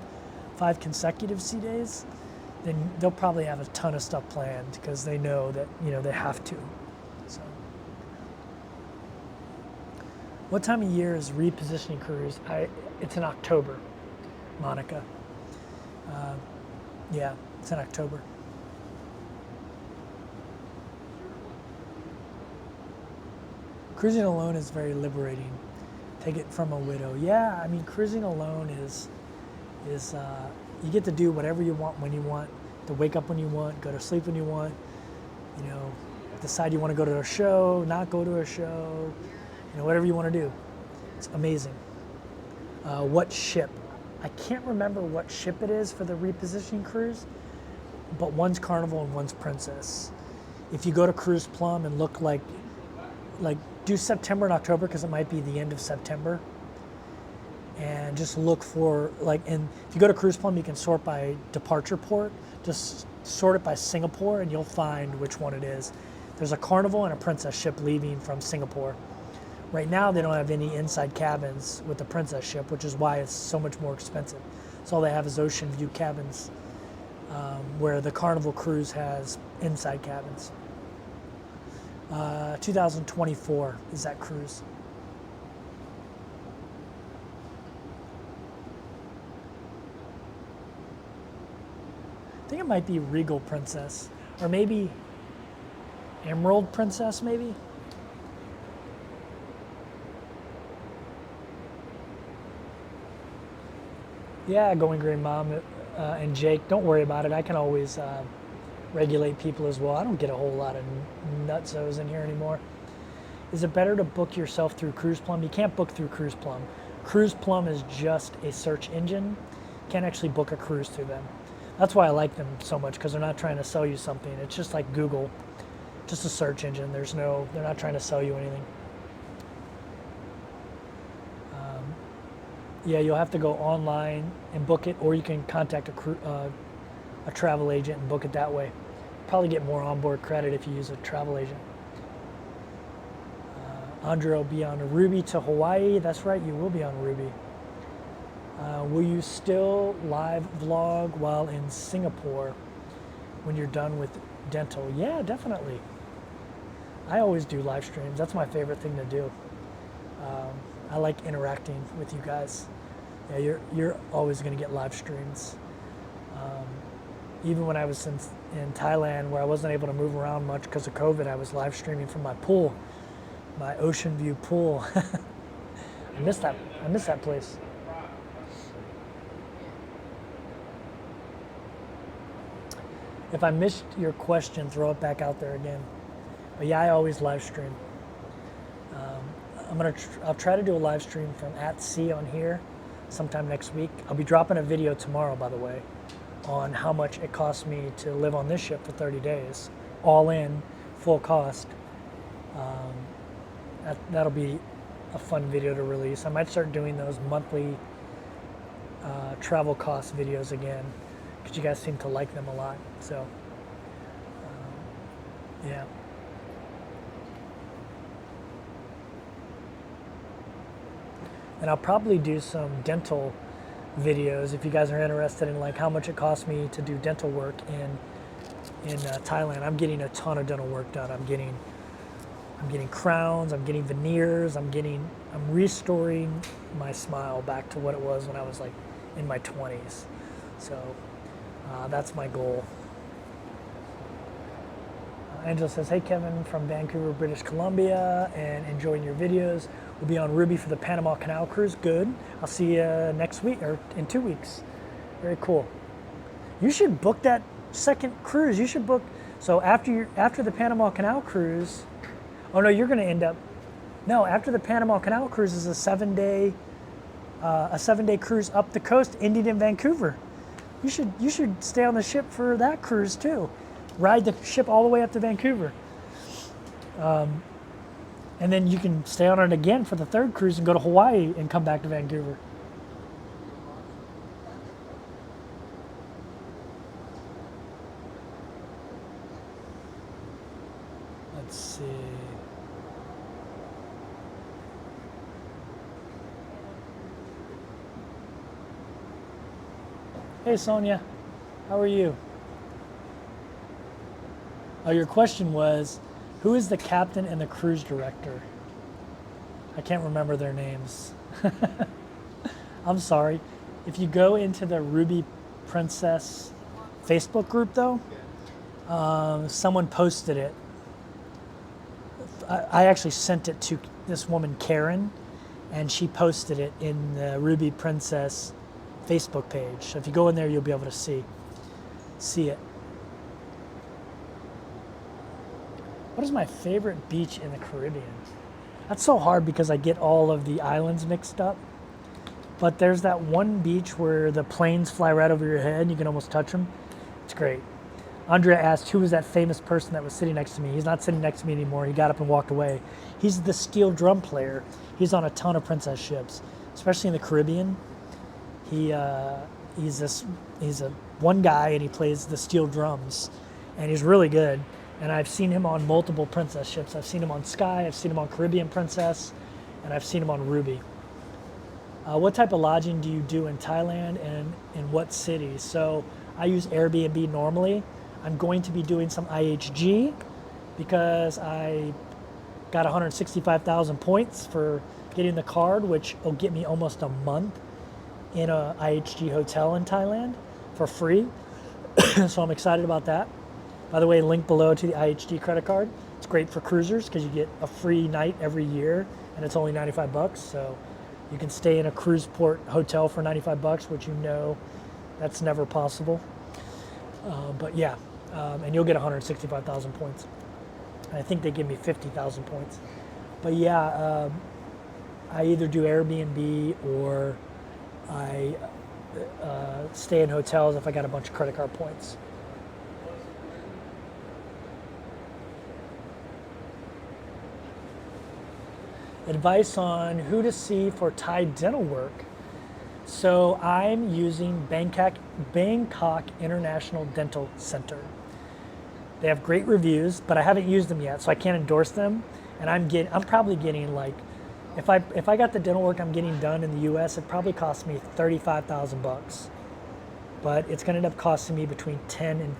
5 consecutive sea days, then they'll probably have a ton of stuff planned because they know that, they have to. So, what time of year is repositioning cruise? It's in October, Monica. Yeah, it's in October. Cruising alone is very liberating. Take it from a widow. Yeah, I mean, cruising alone is you get to do whatever you want when you want, to wake up when you want, go to sleep when you want, decide you want to go to a show, not go to a show, whatever you want to do. It's amazing. What ship? I can't remember what ship it is for the repositioning cruise, but one's Carnival and one's Princess. If you go to Cruise Plum and look like do September and October because it might be the end of September, and just look for and if you go to Cruise Plum, you can sort by departure port. Just sort it by Singapore and you'll find which one it is. There's a Carnival and a Princess ship leaving from Singapore. Right now they don't have any inside cabins with the Princess ship, which is why it's so much more expensive. So all they have is ocean view cabins, where the Carnival cruise has inside cabins. 2024 is that cruise. I think it might be Regal Princess, or maybe Emerald Princess, maybe. Yeah, Going Green Mom and Jake, don't worry about it. I can always regulate people as well. I don't get a whole lot of nutsos in here anymore. Is it better to book yourself through Cruise Plum? You can't book through Cruise Plum. Cruise Plum is just a search engine. You can't actually book a cruise through them. That's why I like them so much, because they're not trying to sell you something. It's just like Google, just a search engine. They're not trying to sell you anything. Yeah, you'll have to go online and book it, or you can contact a travel agent and book it that way. Probably get more onboard credit if you use a travel agent. Andrea will be on a Ruby to Hawaii. That's right, you will be on Ruby. Will you still live vlog while in Singapore when you're done with dental? Yeah, definitely. I always do live streams. That's my favorite thing to do. I like interacting with you guys. Yeah, you're always going to get live streams. Even when I was in Thailand, where I wasn't able to move around much because of COVID, I was live streaming from my pool, my ocean view pool. I miss that place. If I missed your question, throw it back out there again. But yeah, I always live stream. I'll try to do a live stream from @sea on here sometime next week. I'll be dropping a video tomorrow, by the way, on how much it cost me to live on this ship for 30 days, all in, full cost. That'll be a fun video to release. I might start doing those monthly travel cost videos again, because you guys seem to like them a lot. So, yeah. And I'll probably do some dental videos if you guys are interested in how much it costs me to do dental work in Thailand. I'm getting a ton of dental work done. I'm getting crowns, I'm getting veneers, I'm restoring my smile back to what it was when I was in my 20s. So that's my goal. Angela says, hey Kevin from Vancouver, British Columbia, and enjoying your videos. We'll be on Ruby for the Panama Canal cruise. Good. I'll see you next week or in 2 weeks. Very cool. You should book that second cruise. You should book. So after the Panama Canal cruise, oh no, you're going to end up. No, after the Panama Canal cruise is a 7-day cruise up the coast, ending in Vancouver. You should stay on the ship for that cruise too. Ride the ship all the way up to Vancouver. And then you can stay on it again for the third cruise and go to Hawaii and come back to Vancouver. Let's see. Hey Sonia, how are you? Oh, your question was, who is the captain and the cruise director? I can't remember their names. I'm sorry. If you go into the Ruby Princess Facebook group though, someone posted it. I actually sent it to this woman, Karen, and she posted it in the Ruby Princess Facebook page. So if you go in there, you'll be able to see it. What is my favorite beach in the Caribbean? That's so hard because I get all of the islands mixed up. But there's that one beach where the planes fly right over your head and you can almost touch them. It's great. Andrea asked, who was that famous person that was sitting next to me? He's not sitting next to me anymore. He got up and walked away. He's the steel drum player. He's on a ton of princess ships, especially in the Caribbean. He's a one guy and he plays the steel drums and he's really good. And I've seen him on multiple princess ships. I've seen him on Sky, I've seen him on Caribbean Princess, and I've seen him on Ruby. What type of lodging do you do in Thailand and in what cities? So I use Airbnb normally. I'm going to be doing some IHG because I got 165,000 points for getting the card, which will get me almost a month in a IHG hotel in Thailand for free. So I'm excited about that. By the way, link below to the IHG credit card. It's great for cruisers because you get a free night every year and it's only 95 bucks. So you can stay in a cruise port hotel for 95 bucks, which you know that's never possible. But yeah, and you'll get 165,000 points. And I think they give me 50,000 points. But yeah, I either do Airbnb or I stay in hotels if I got a bunch of credit card points. Advice on who to see for Thai dental work. So I'm using Bangkok International Dental Center. They have great reviews, but I haven't used them yet, so I can't endorse them. And I'm probably getting like, if I got the dental work I'm getting done in the U.S., it probably cost me 35,000 bucks. But it's going to end up costing me between 10 and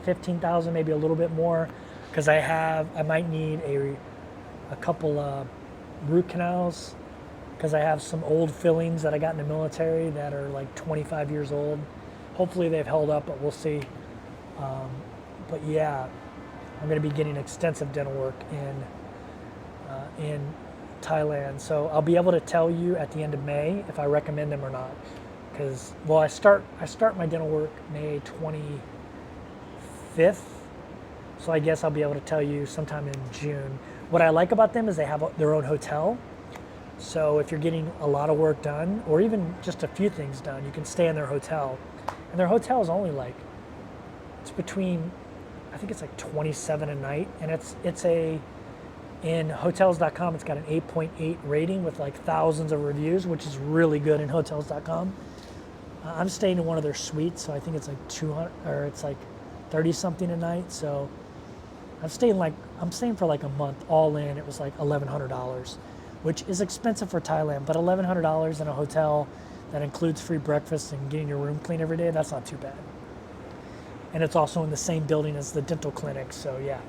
15,000, maybe a little bit more, because I might need a couple root canals because I have some old fillings that I got in the military that are like 25 years old. Hopefully they've held up, but we'll see. But yeah, I'm going to be getting extensive dental work in Thailand. So I'll be able to tell you at the end of May if I recommend them or not. Because, well, I start my dental work May 25th. So I guess I'll be able to tell you sometime in June. What I like about them is they have their own hotel. So if you're getting a lot of work done, or even just a few things done, you can stay in their hotel. And their hotel is only like, it's between, I think it's like 27 a night. And in hotels.com, it's got an 8.8 rating with like thousands of reviews, which is really good in hotels.com. I'm staying in one of their suites, so I think it's like 200, or it's like 30 something a night. So I'm staying for like a month all in. It was like $1,100, which is expensive for Thailand, but $1,100 in a hotel that includes free breakfast and getting your room clean every day, that's not too bad. And it's also in the same building as the dental clinic, so yeah.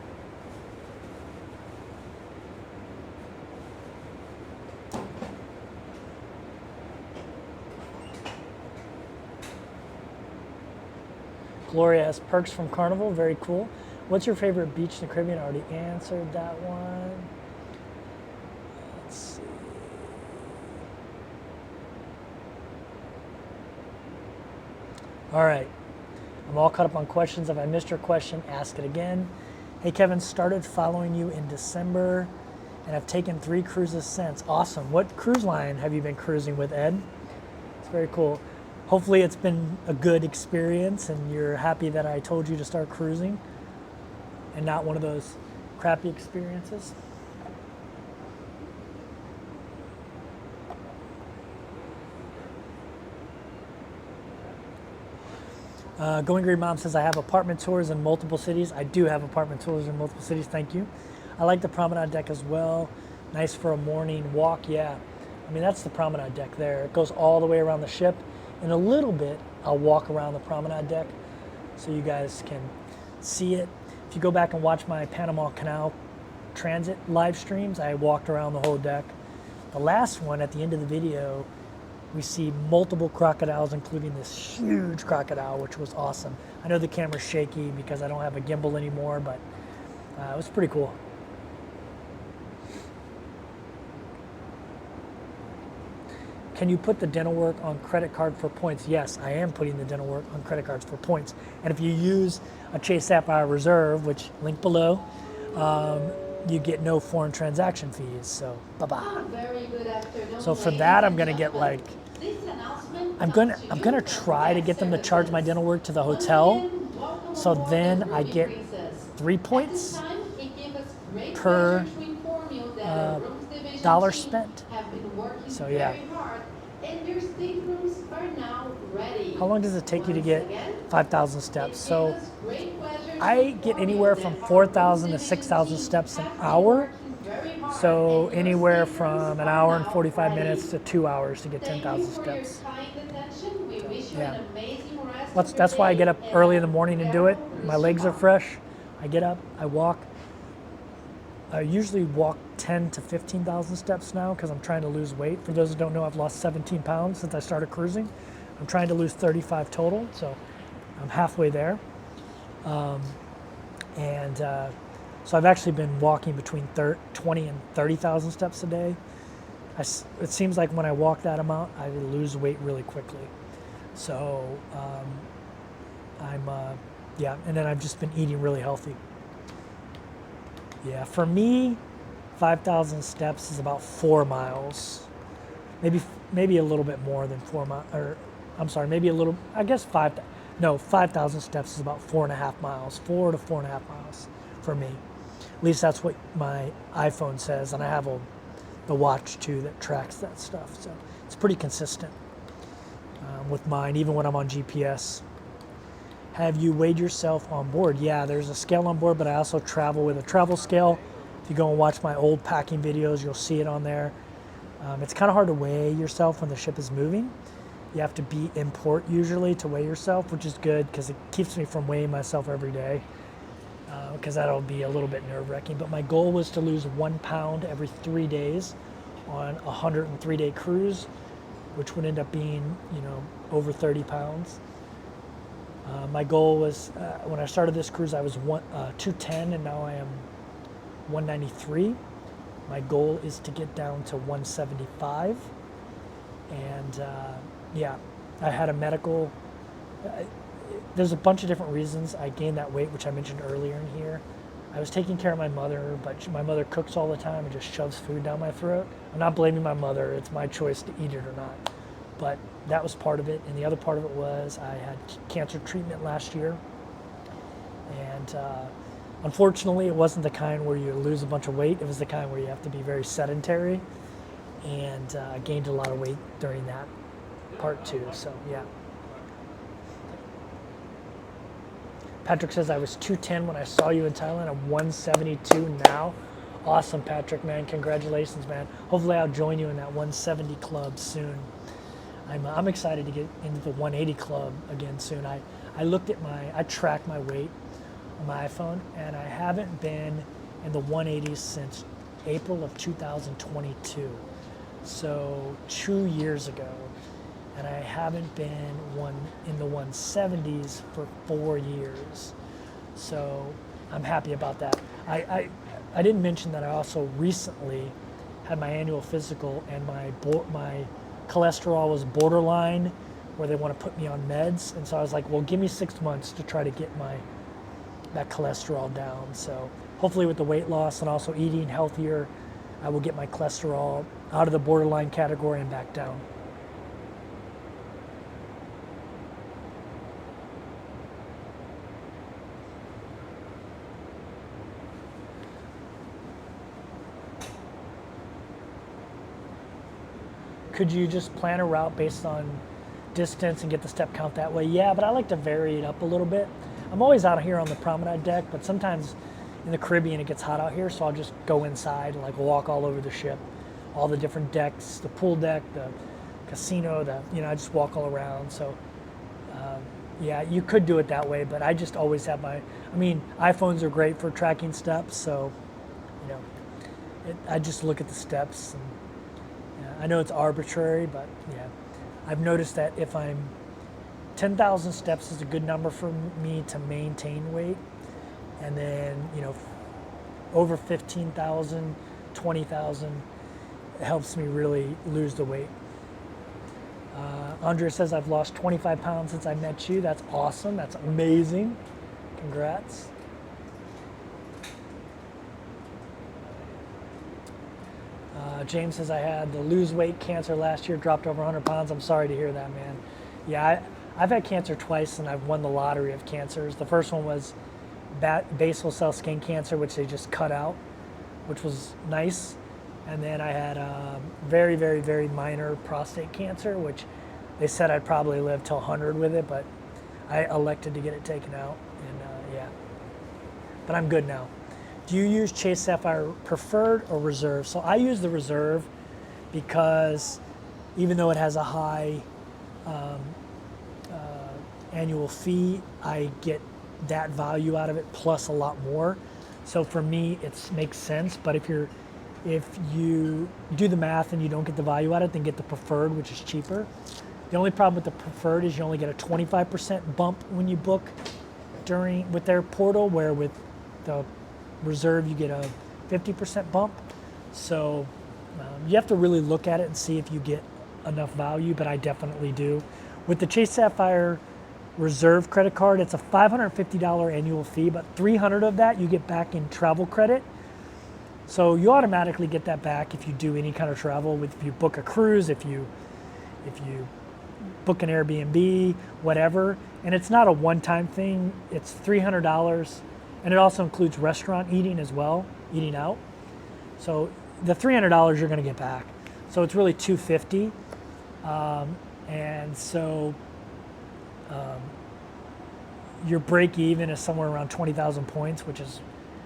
Gloria has perks from Carnival, very cool. What's your favorite beach in the Caribbean? I already answered that one. Let's see. All right. I'm all caught up on questions. If I missed your question, ask it again. Hey, Kevin, started following you in December and have taken 3 cruises since. Awesome. What cruise line have you been cruising with, Ed? It's very cool. Hopefully it's been a good experience and you're happy that I told you to start cruising and not one of those crappy experiences. Going Green Mom says, I have apartment tours in multiple cities. I do have apartment tours in multiple cities, thank you. I like the promenade deck as well. Nice for a morning walk, yeah. I mean, that's the promenade deck there. It goes all the way around the ship. In a little bit, I'll walk around the promenade deck so you guys can see it. If you go back and watch my Panama Canal transit live streams, I walked around the whole deck. The last one, at the end of the video, we see multiple crocodiles, including this huge crocodile, which was awesome. I know the camera's shaky because I don't have a gimbal anymore, but it was pretty cool. Can you put the dental work on credit card for points? Yes, I am putting the dental work on credit cards for points. And if you use a Chase Sapphire Reserve, which link below, you get no foreign transaction fees. So, bye-bye. Very good afternoon. So for that, I'm gonna get like, I'm gonna try to get them to charge my dental work to the hotel. So then I get 3 points per dollar spent. So yeah. How long does it take you to get 5,000 steps? So I get anywhere from 4,000 to 6,000 steps an hour. So anywhere from an hour and 45 minutes to 2 hours to get 10,000 steps. Yeah. That's why I get up early in the morning and do it. My legs are fresh. I get up, I walk. I usually walk 10 to 15,000 steps now because I'm trying to lose weight. For those who don't know, I've lost 17 pounds since I started cruising. I'm trying to lose 35 total, so I'm halfway there. So I've actually been walking between 20 and 30,000 steps a day. It seems like when I walk that amount, I lose weight really quickly. So and then I've just been eating really healthy. Yeah, for me, 5,000 steps is about 4 miles. Maybe a little bit more than 4 miles, or I'm sorry, maybe a little, I guess 5,000 steps is about 4.5 miles, 4 to 4.5 miles for me. At least that's what my iPhone says, and I have the watch too that tracks that stuff. So it's pretty consistent with mine, even when I'm on GPS. Have you weighed yourself on board? Yeah, there's a scale on board, but I also travel with a travel scale. If you go and watch my old packing videos, you'll see it on there. It's kind of hard to weigh yourself when the ship is moving. You have to be in port usually to weigh yourself, which is good because it keeps me from weighing myself every day, because that'll be a little bit nerve-wracking. But my goal was to lose 1 pound every 3 days on a 103-day cruise, which would end up being, over 30 pounds. My goal was, when I started this cruise, I was 210, and now I am 193. My goal is to get down to 175. And I had a medical, there's a bunch of different reasons I gained that weight, which I mentioned earlier in here. I was taking care of my mother, but my mother cooks all the time and just shoves food down my throat. I'm not blaming my mother, it's my choice to eat it or not. But that was part of it, and the other part of it was I had cancer treatment last year, and unfortunately it wasn't the kind where you lose a bunch of weight. It was the kind where you have to be very sedentary, and I gained a lot of weight during that part too, so yeah. Patrick says, I was 210 when I saw you in Thailand. I'm 172 now. Awesome, Patrick, man. Congratulations, man. Hopefully I'll join you in that 170 club soon. I'm excited to get into the 180 club again soon. I track my weight on my iPhone, and I haven't been in the 180s since April of 2022. So 2 years ago. And I haven't been in the 170s for 4 years. So I'm happy about that. I didn't mention that I also recently had my annual physical, and my cholesterol was borderline where they want to put me on meds, and so I was like, well, give me 6 months to try to get that cholesterol down. So hopefully with the weight loss and also eating healthier, I will get my cholesterol out of the borderline category and back down. Could you just plan a route based on distance and get the step count that way? Yeah, but I like to vary it up a little bit. I'm always out here on the promenade deck, but sometimes in the Caribbean it gets hot out here, so I'll just go inside and like walk all over the ship, all the different decks, the pool deck, the casino, I just walk all around. So yeah, you could do it that way, but I just always have iPhones are great for tracking steps, so I just look at the steps. And I know it's arbitrary, but yeah, I've noticed that if 10,000 steps is a good number for me to maintain weight, and then over 15,000, 20,000, it helps me really lose the weight. Andrea says I've lost 25 pounds since I met you. That's awesome. That's amazing. Congrats. James says I had the lose weight cancer last year, dropped over 100 pounds. I'm sorry to hear that, man. Yeah, I've had cancer twice, and I've won the lottery of cancers. The first one was basal cell skin cancer, which they just cut out, which was nice. And then I had very, very, very minor prostate cancer, which they said I'd probably live till 100 with it, but I elected to get it taken out, and yeah. But I'm good now. Do you use Chase Sapphire Preferred or Reserve? So I use the Reserve because even though it has a high annual fee, I get that value out of it plus a lot more. So for me, it makes sense. But if you do the math and you don't get the value out of it, then get the Preferred, which is cheaper. The only problem with the Preferred is you only get a 25% bump when you book with their portal, where with the Reserve you get a 50% bump. So you have to really look at it and see if you get enough value, but I definitely do. With the Chase Sapphire Reserve credit card, it's a $550 annual fee, but $300 of that you get back in travel credit. So you automatically get that back if you do any kind of travel. If you book a cruise, if you book an Airbnb, whatever. And it's not a one-time thing. It's $300. And it also includes restaurant eating as well, eating out. So the $300 you're going to get back. So it's really $250. And so your break even is somewhere around 20,000 points, which is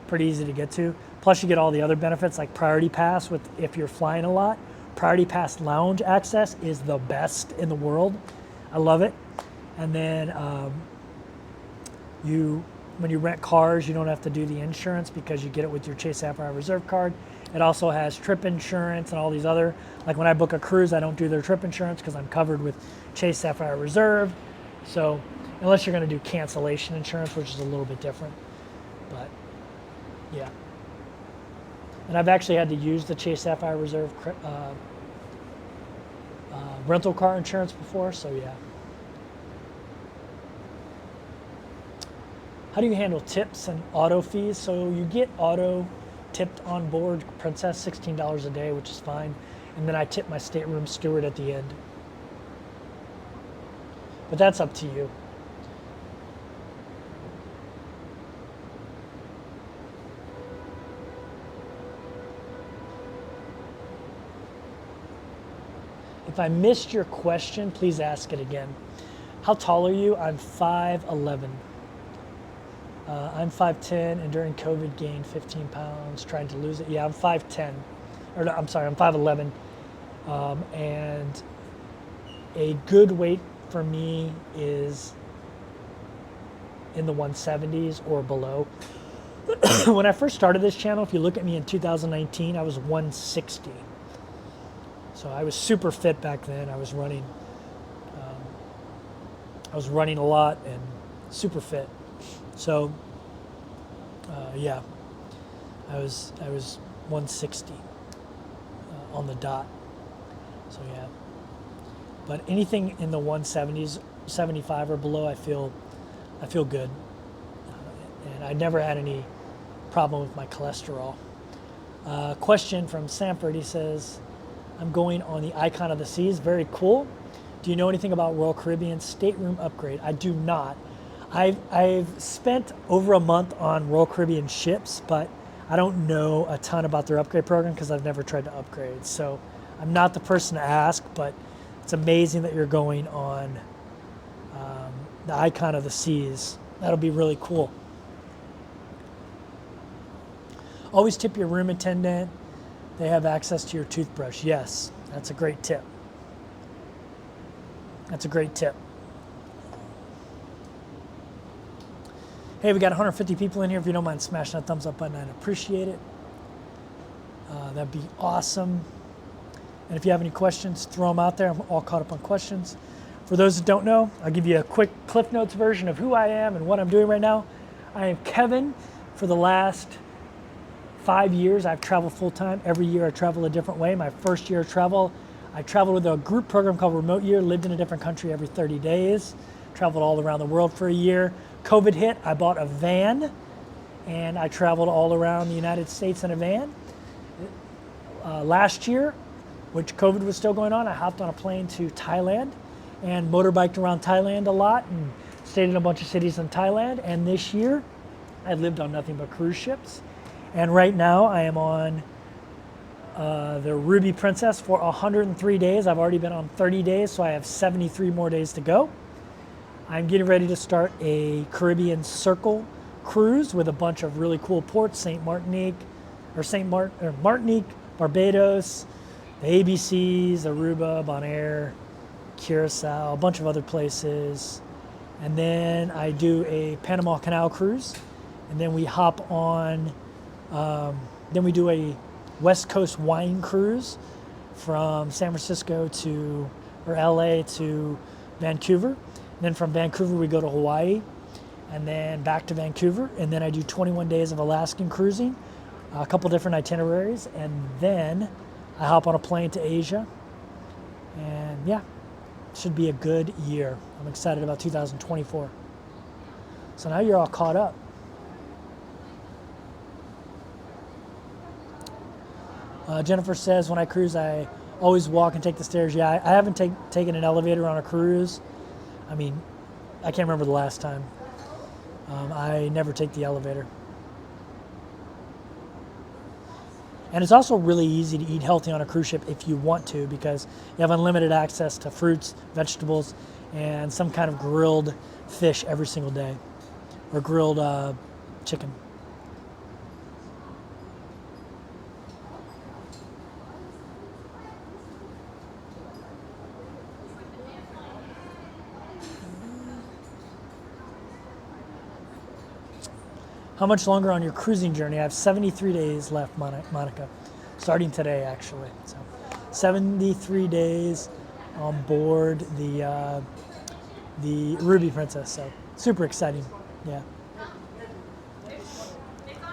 pretty easy to get to. Plus you get all the other benefits like Priority Pass if you're flying a lot. Priority Pass lounge access is the best in the world. I love it. And then when you rent cars, you don't have to do the insurance because you get it with your Chase Sapphire Reserve card. It also has trip insurance and all these other, like when I book a cruise, I don't do their trip insurance because I'm covered with Chase Sapphire Reserve. So unless you're going to do cancellation insurance, which is a little bit different, but yeah. And I've actually had to use the Chase Sapphire Reserve rental car insurance before, so yeah. How do you handle tips and auto fees? So you get auto tipped on board Princess, $16 a day, which is fine. And then I tip my stateroom steward at the end. But that's up to you. If I missed your question, please ask it again. How tall are you? I'm 5'11". I'm 5'10", and during COVID gained 15 pounds trying to lose it. Yeah, I'm 5'10", or no, I'm sorry, I'm 5'11", and a good weight for me is in the 170s or below. When I first started this channel, if you look at me in 2019, I was 160. So I was super fit back then. I was running a lot and super fit. So Yeah, I was 160 on the dot. So yeah, but anything in the 170s, 75 or below, I feel good, and I never had any problem with my cholesterol. Question from Sanford. He says, "I'm going on the Icon of the Seas. Very cool. Do you know anything about Royal Caribbean stateroom upgrade?" I do not. I've spent over a month on Royal Caribbean ships, but I don't know a ton about their upgrade program because I've never tried to upgrade. So I'm not the person to ask, but it's amazing that you're going on the Icon of the Seas. That'll be really cool. Always tip your room attendant. They have access to your toothbrush. Yes, that's a great tip. That's a great tip. Hey, we got 150 people in here. If you don't mind smashing that thumbs up button, I'd appreciate it. That'd be awesome. And if you have any questions, throw them out there. I'm all caught up on questions. For those that don't know, I'll give you a quick Cliff Notes version of who I am and what I'm doing right now. I am Kevin. For the last 5 years, I've traveled full-time. Every year I travel a different way. My first year of travel, I traveled with a group program called Remote Year, lived in a different country every 30 days, traveled all around the world for a year. COVID hit, I bought a van, and I traveled all around the United States in a van. Last year, which COVID was still going on, I hopped on a plane to Thailand and motorbiked around Thailand a lot and stayed in a bunch of cities in Thailand. And this year, I lived on nothing but cruise ships. And right now, I am on the Ruby Princess for 103 days. I've already been on 30 days, so I have 73 more days to go. I'm getting ready to start a Caribbean Circle cruise with a bunch of really cool ports, Martinique, Barbados, the ABCs, Aruba, Bonaire, Curacao, a bunch of other places. And then I do a Panama Canal cruise, and then we hop on, then we do a West Coast wine cruise from San Francisco or LA to Vancouver. And then from Vancouver, we go to Hawaii, and then back to Vancouver. And then I do 21 days of Alaskan cruising, a couple different itineraries. And then I hop on a plane to Asia. And yeah, it should be a good year. I'm excited about 2024. So now you're all caught up. Jennifer says, when I cruise, I always walk and take the stairs. Yeah, I haven't taken an elevator on a cruise. I mean, I can't remember the last time. I never take the elevator. And it's also really easy to eat healthy on a cruise ship if you want to, because you have unlimited access to fruits, vegetables, and some kind of grilled fish every single day, or grilled chicken. How much longer on your cruising journey? I have 73 days left, Monica. Starting today, actually. So, 73 days on board the Ruby Princess. So, super exciting. Yeah.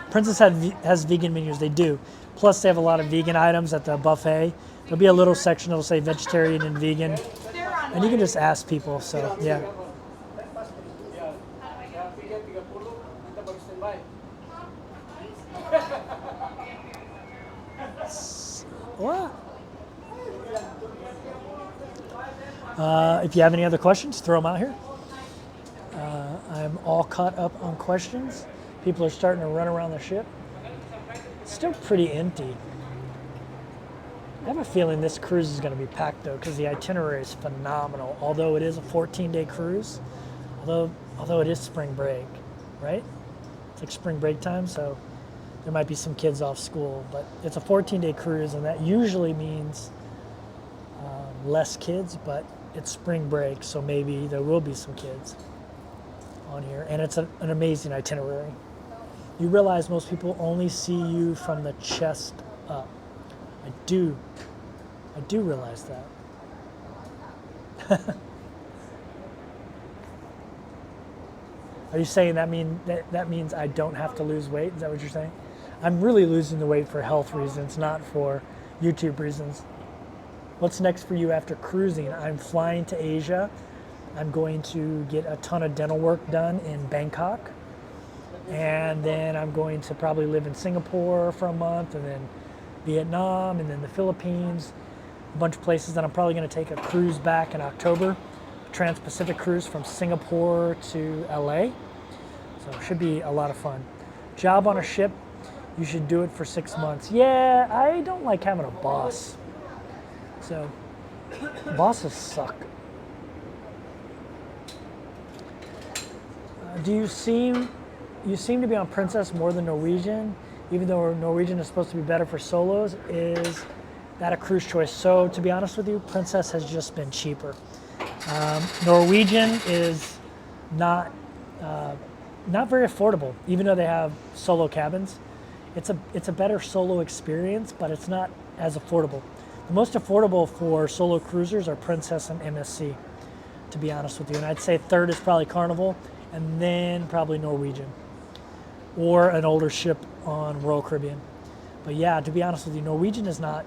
Princess has vegan menus. They do. Plus, they have a lot of vegan items at the buffet. There'll be a little section that'll say vegetarian and vegan, and you can just ask people. So, yeah. What? If you have any other questions, throw them out here. I'm all caught up on questions. People are starting to run around the ship. It's still pretty empty. I have a feeling this cruise is going to be packed, though, because the itinerary is phenomenal. Although it is a 14-day cruise, although it is spring break, right? It's like spring break time, so there might be some kids off school, but it's a 14-day cruise, and that usually means less kids, but it's spring break, so maybe there will be some kids on here, and it's an amazing itinerary. You realize most people only see you from the chest up. I do realize that. Are you saying that means I don't have to lose weight? Is that what you're saying? I'm really losing the weight for health reasons, not for YouTube reasons. What's next for you after cruising? I'm flying to Asia. I'm going to get a ton of dental work done in Bangkok. And then I'm going to probably live in Singapore for a month, and then Vietnam, and then the Philippines, a bunch of places. Then I'm probably going to take a cruise back in October, a Trans-Pacific cruise from Singapore to LA. So it should be a lot of fun. Job on a ship, you should do it for 6 months. Yeah, I don't like having a boss. So bosses suck. You seem to be on Princess more than Norwegian, even though Norwegian is supposed to be better for solos. Is that a cruise choice? So to be honest with you, Princess has just been cheaper. Norwegian is not very affordable, even though they have solo cabins. It's a better solo experience, but it's not as affordable. The most affordable for solo cruisers are Princess and MSC, to be honest with you. And I'd say third is probably Carnival, and then probably Norwegian, or an older ship on Royal Caribbean. But yeah, to be honest with you, Norwegian is not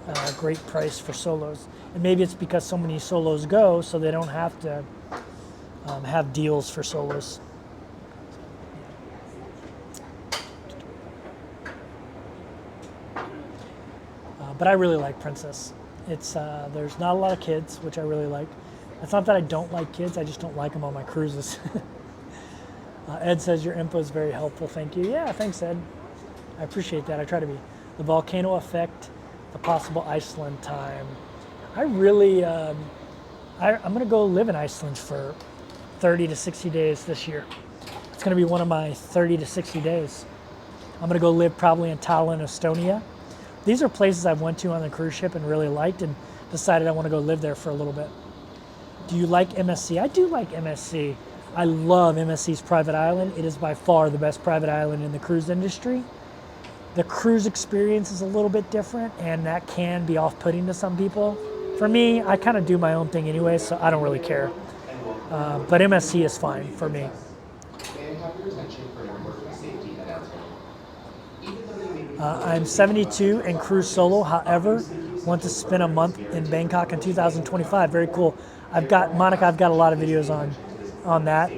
a great price for solos. And maybe it's because so many solos go, so they don't have to have deals for solos. But I really like Princess. It's there's not a lot of kids, which I really like. It's not that I don't like kids, I just don't like them on my cruises. Ed says your info is very helpful, thank you. Yeah, thanks Ed. I appreciate that, I try to be. The volcano effect, the possible Iceland time. I really, I'm gonna go live in Iceland for 30 to 60 days this year. It's gonna be one of my 30 to 60 days. I'm gonna go live probably in Tallinn, Estonia. These are places I've went to on the cruise ship and really liked, and decided I want to go live there for a little bit. Do you like MSC? I do like MSC. I love MSC's private island. It is by far the best private island in the cruise industry. The cruise experience is a little bit different, and that can be off-putting to some people. For me, I kind of do my own thing anyway, so I don't really care. But MSC is fine for me. I'm 72 and cruise solo. However, want to spend a month in Bangkok in 2025. Very cool. Monica, I've got a lot of videos on that.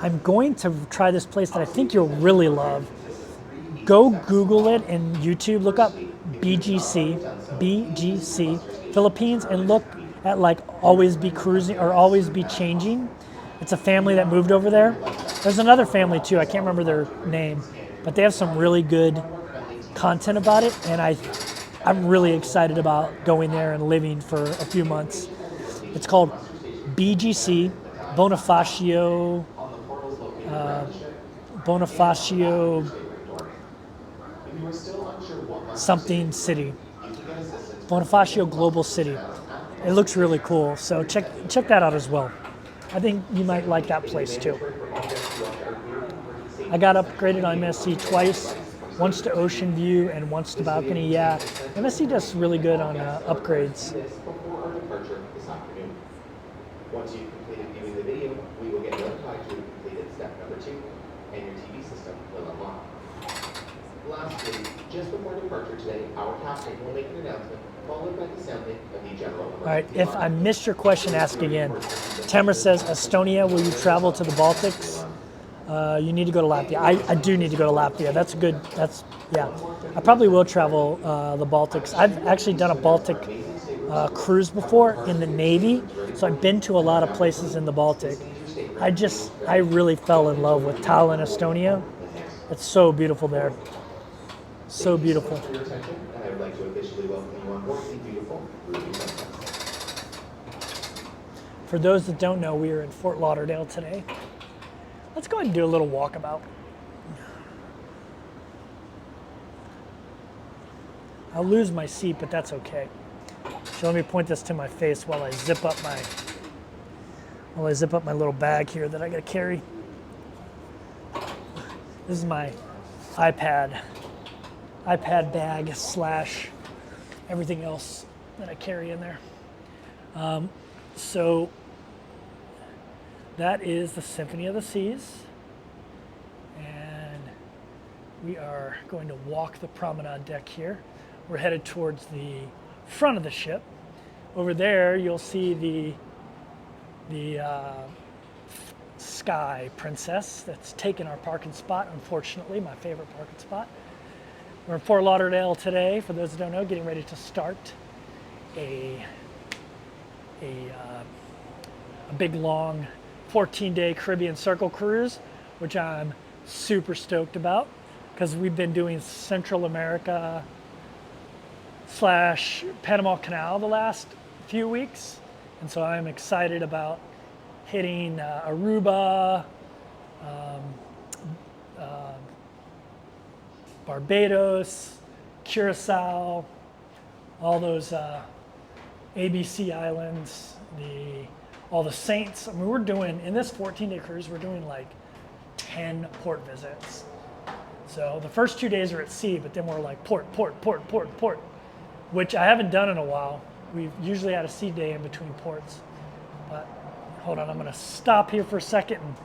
I'm going to try this place that I think you'll really love. Go Google it in YouTube. Look up BGC Philippines, and look at like Always Be Cruising or Always Be Changing. It's a family that moved over there. There's another family too. I can't remember their name, but they have some really good content about it, and I'm really excited about going there and living for a few months. It's called BGC, Bonifacio something city, Bonifacio Global City. It looks really cool, so check that out as well. I think you might like that place too. I got upgraded on MSC twice. Once to Ocean View and once to Balcony. Yeah, MSC does really good on upgrades. Before our departure this afternoon. Once you've completed viewing the video, we will get notified you have completed step number 2, and your TV system will unlock. Lastly, just before departure today, our captain will make an announcement, followed by the sounding of the general emergency. All right, if I missed your question, ask again. Tamara says, Estonia, will you travel to the Baltics? You need to go to Latvia. I do need to go to Latvia. Yeah. I probably will travel the Baltics. I've actually done a Baltic cruise before in the Navy, so I've been to a lot of places in the Baltic. I really fell in love with Tallinn, Estonia. It's so beautiful there. So beautiful. For your attention, and I would like to officially welcome you on board the beautiful Ruby Princess. For those that don't know, we are in Fort Lauderdale today. Let's go ahead and do a little walkabout. I'll lose my seat, but that's okay. So let me point this to my face while I zip up my little bag here that I gotta carry. This is my iPad bag / everything else that I carry in there. So That is the Symphony of the Seas. And we are going to walk the promenade deck here. We're headed towards the front of the ship. Over there, you'll see the Sky Princess that's taken our parking spot, unfortunately, my favorite parking spot. We're in Fort Lauderdale today, for those who don't know, getting ready to start a big, long 14-day Caribbean Circle cruise, which I'm super stoked about because we've been doing Central America / Panama Canal the last few weeks. And so I'm excited about hitting Aruba, Barbados, Curacao, all those ABC islands, all the Saints. I mean, we're doing, in this 14-day cruise, we're doing like 10 port visits. So the first 2 days are at sea, but then we're like port, which I haven't done in a while. We've usually had a sea day in between ports. But hold on, I'm gonna stop here for a second. And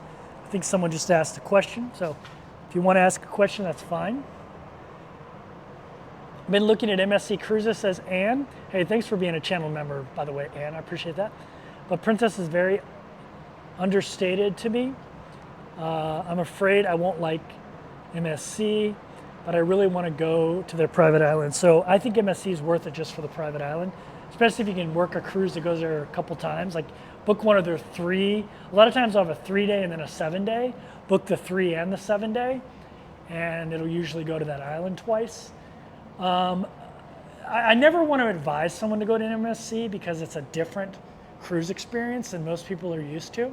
I think someone just asked a question. So if you wanna ask a question, that's fine. Been looking at MSC Cruises, says Anne. Hey, thanks for being a channel member, by the way, Anne, I appreciate that. But Princess is very understated to me. I'm afraid I won't like MSC, but I really want to go to their private island. So I think MSC is worth it just for the private island, especially if you can work a cruise that goes there a couple times. Like book one of their 3. A lot of times I'll have a 3-day and then a 7-day. Book the 3 and the 7-day, and it'll usually go to that island twice. I never want to advise someone to go to an MSC because it's a different cruise experience than most people are used to.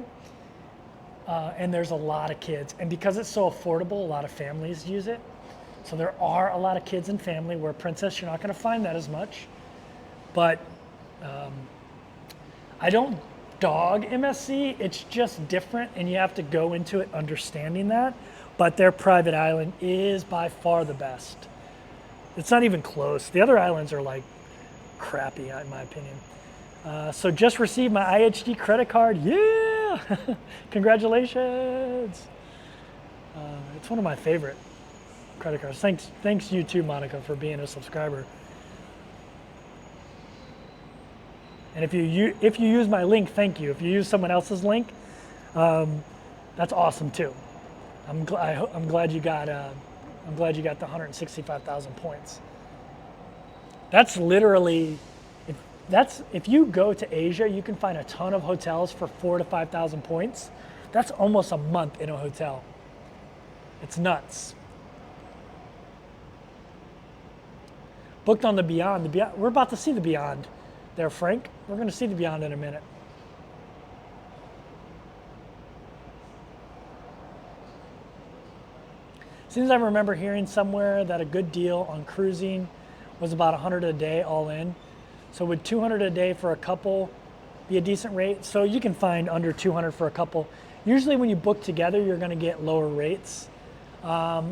And there's a lot of kids. And because it's so affordable, a lot of families use it. So there are a lot of kids and family, where Princess, you're not going to find that as much. But I don't dog MSC. It's just different, and you have to go into it understanding that. But their private island is by far the best. It's not even close. The other islands are like crappy, in my opinion. So just received my IHG credit card. Yeah! Congratulations! It's one of my favorite credit cards. Thanks you too, Monica, for being a subscriber. And if you use my link, thank you. If you use someone else's link, that's awesome too. I'm glad you got the 165,000 points. That's literally, if you go to Asia, you can find a ton of hotels for 4,000 to 5,000 points. That's almost a month in a hotel. It's nuts. Booked on the Beyond. We're about to see the Beyond there, Frank. We're going to see the Beyond in a minute. Seems I remember hearing somewhere that a good deal on cruising was about 100 a day all in. So would 200 a day for a couple be a decent rate? So you can find under 200 for a couple. Usually when you book together, you're going to get lower rates. I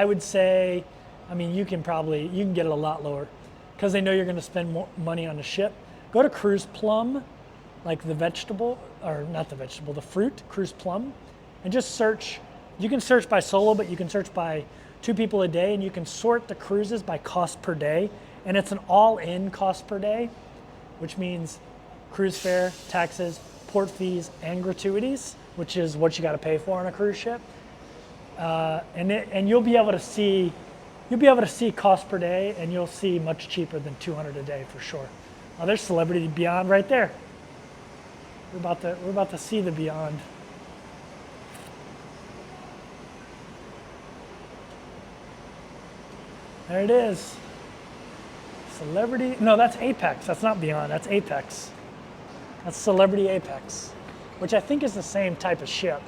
would say, I mean, you can get it a lot lower because they know you're going to spend more money on the ship. Go to Cruise Plum, like the vegetable, or not the vegetable, the fruit, Cruise Plum, and just search. You can search by solo, but you can search by 2 people a day, and you can sort the cruises by cost per day. And it's an all-in cost per day, which means cruise fare, taxes, port fees, and gratuities, which is what you got to pay for on a cruise ship. And you'll be able to see cost per day, and you'll see much cheaper than 200 a day for sure. Oh, there's Celebrity Beyond right there. We're about to see the Beyond. There it is. Celebrity, no, that's Apex. That's not Beyond, that's Apex. That's Celebrity Apex, which I think is the same type of ship.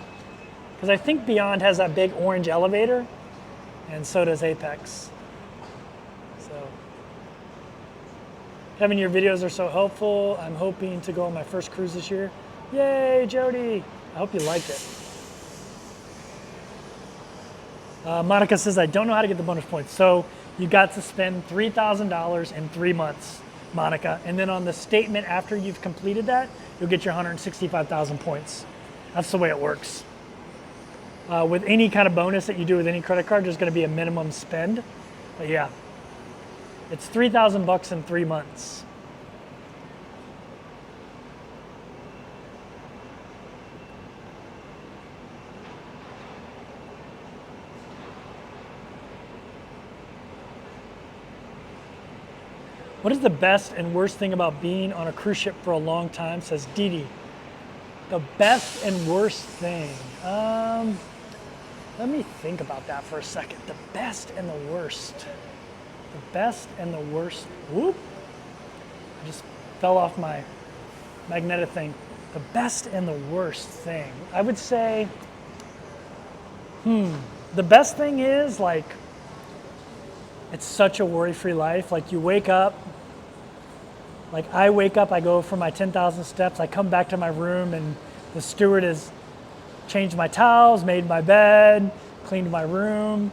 Because I think Beyond has that big orange elevator, and so does Apex. So, Kevin, your videos are so helpful. I'm hoping to go on my first cruise this year. Yay, Jody. I hope you like it. Monica says, I don't know how to get the bonus points. So you got to spend $3,000 in 3 months, Monica. And then on the statement after you've completed that, you'll get your 165,000 points. That's the way it works. With any kind of bonus that you do with any credit card, there's going to be a minimum spend. But yeah, it's $3,000 in 3 months. What is the best and worst thing about being on a cruise ship for a long time, says Dee Dee. The best and worst thing. Let me think about that for a second. The best and the worst. The best and the worst. Whoop. I just fell off my magnetic thing. The best and the worst thing. I would say, the best thing is like, it's such a worry-free life. Like you wake up, like I wake up, I go for my 10,000 steps, I come back to my room and the steward has changed my towels, made my bed, cleaned my room,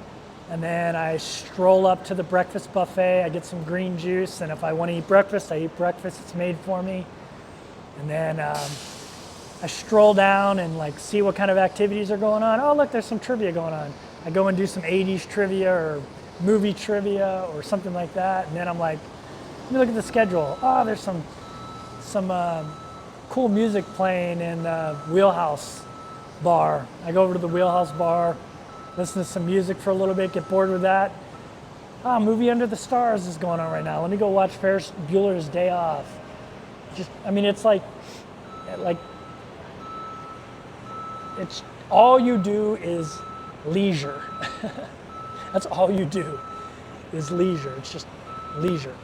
and then I stroll up to the breakfast buffet, I get some green juice, and if I want to eat breakfast, I eat breakfast, it's made for me. And then I stroll down and like see what kind of activities are going on. Oh, look, there's some trivia going on. I go and do some 80s trivia or movie trivia or something like that, and then I'm like, let me look at the schedule. Oh, there's some cool music playing in the Wheelhouse bar. I go over to the Wheelhouse bar, listen to some music for a little bit, get bored with that. Oh, movie Under the Stars is going on right now. Let me go watch Ferris Bueller's Day Off. It's like it's all you do is leisure. That's all you do is leisure. It's just leisure.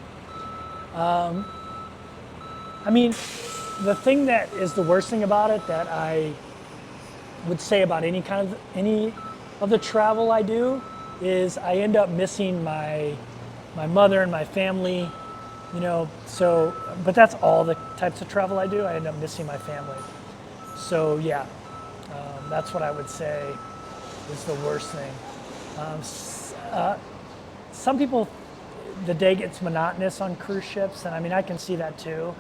The thing that is the worst thing about it that I would say about any of the travel I do is I end up missing my mother and my family, but that's all the types of travel I do. I end up missing my family. So yeah, that's what I would say is the worst thing. Some people, the day gets monotonous on cruise ships, and I can see that too.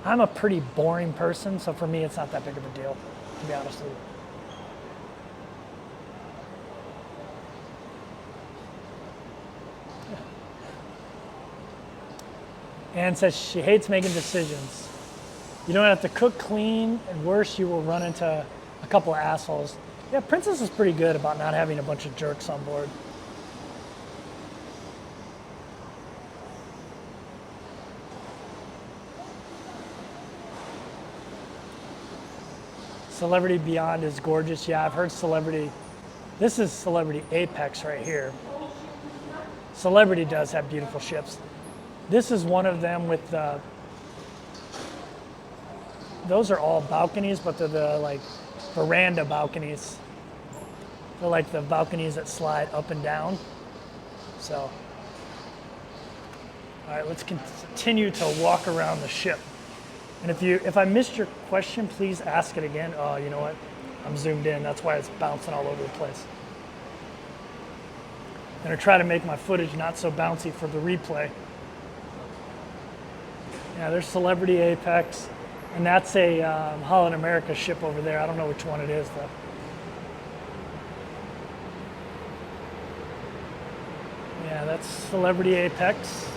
I'm a pretty boring person, so for me it's not that big of a deal, to be honest with you. Anne says she hates making decisions. You don't have to cook, clean, and worse, you will run into a couple of assholes. Yeah, Princess is pretty good about not having a bunch of jerks on board. Celebrity Beyond is gorgeous. Yeah, I've heard Celebrity. This is Celebrity Apex right here. Celebrity does have beautiful ships. This is one of them with those are all balconies, but they're the like veranda balconies. They're like the balconies that slide up and down. So, all right, let's continue to walk around the ship. And if I missed your question, please ask it again. Oh, you know what? I'm zoomed in. That's why it's bouncing all over the place. I'm gonna try to make my footage not so bouncy for the replay. Yeah, there's Celebrity Apex, and that's a Holland America ship over there. I don't know which one it is though. Yeah, that's Celebrity Apex.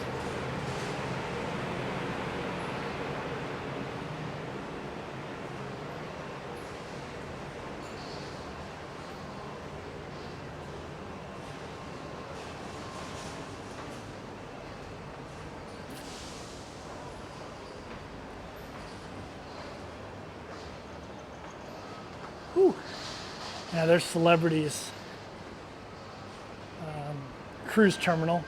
Whew. Yeah, there's Celebrity's cruise terminal.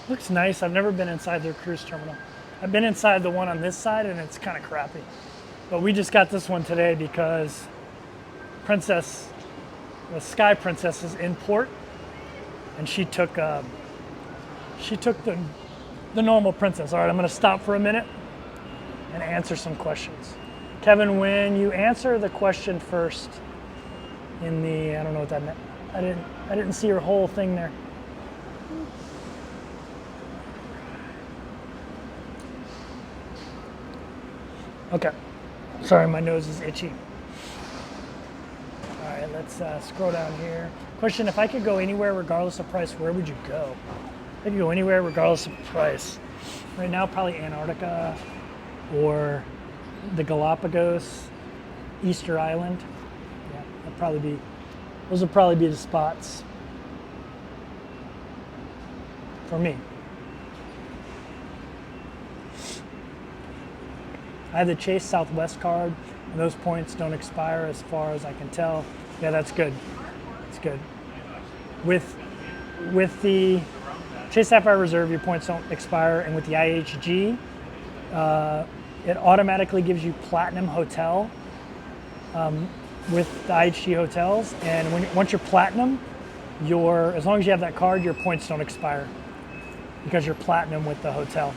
Looks nice. I've never been inside their cruise terminal. I've been inside the one on this side and it's kind of crappy. But we just got this one today because the Sky Princess is in port and she took the normal Princess. All right, I'm going to stop for a minute and answer some questions. Kevin, when you answer the question first in the, I don't know what that meant. I didn't see your whole thing there. Okay. Sorry, my nose is itchy. All right, let's scroll down here. Question, if I could go anywhere regardless of price, where would you go? I could go anywhere regardless of price. Right now, probably Antarctica or the Galapagos, Easter Island. Yeah, those would probably be the spots for me. I have the Chase Southwest card, and those points don't expire as far as I can tell. Yeah, that's good. It's good. With the Chase Sapphire Reserve, your points don't expire, and with the IHG, it automatically gives you Platinum Hotel with the IHG hotels, and once you're Platinum, as long as you have that card, your points don't expire because you're Platinum with the hotel.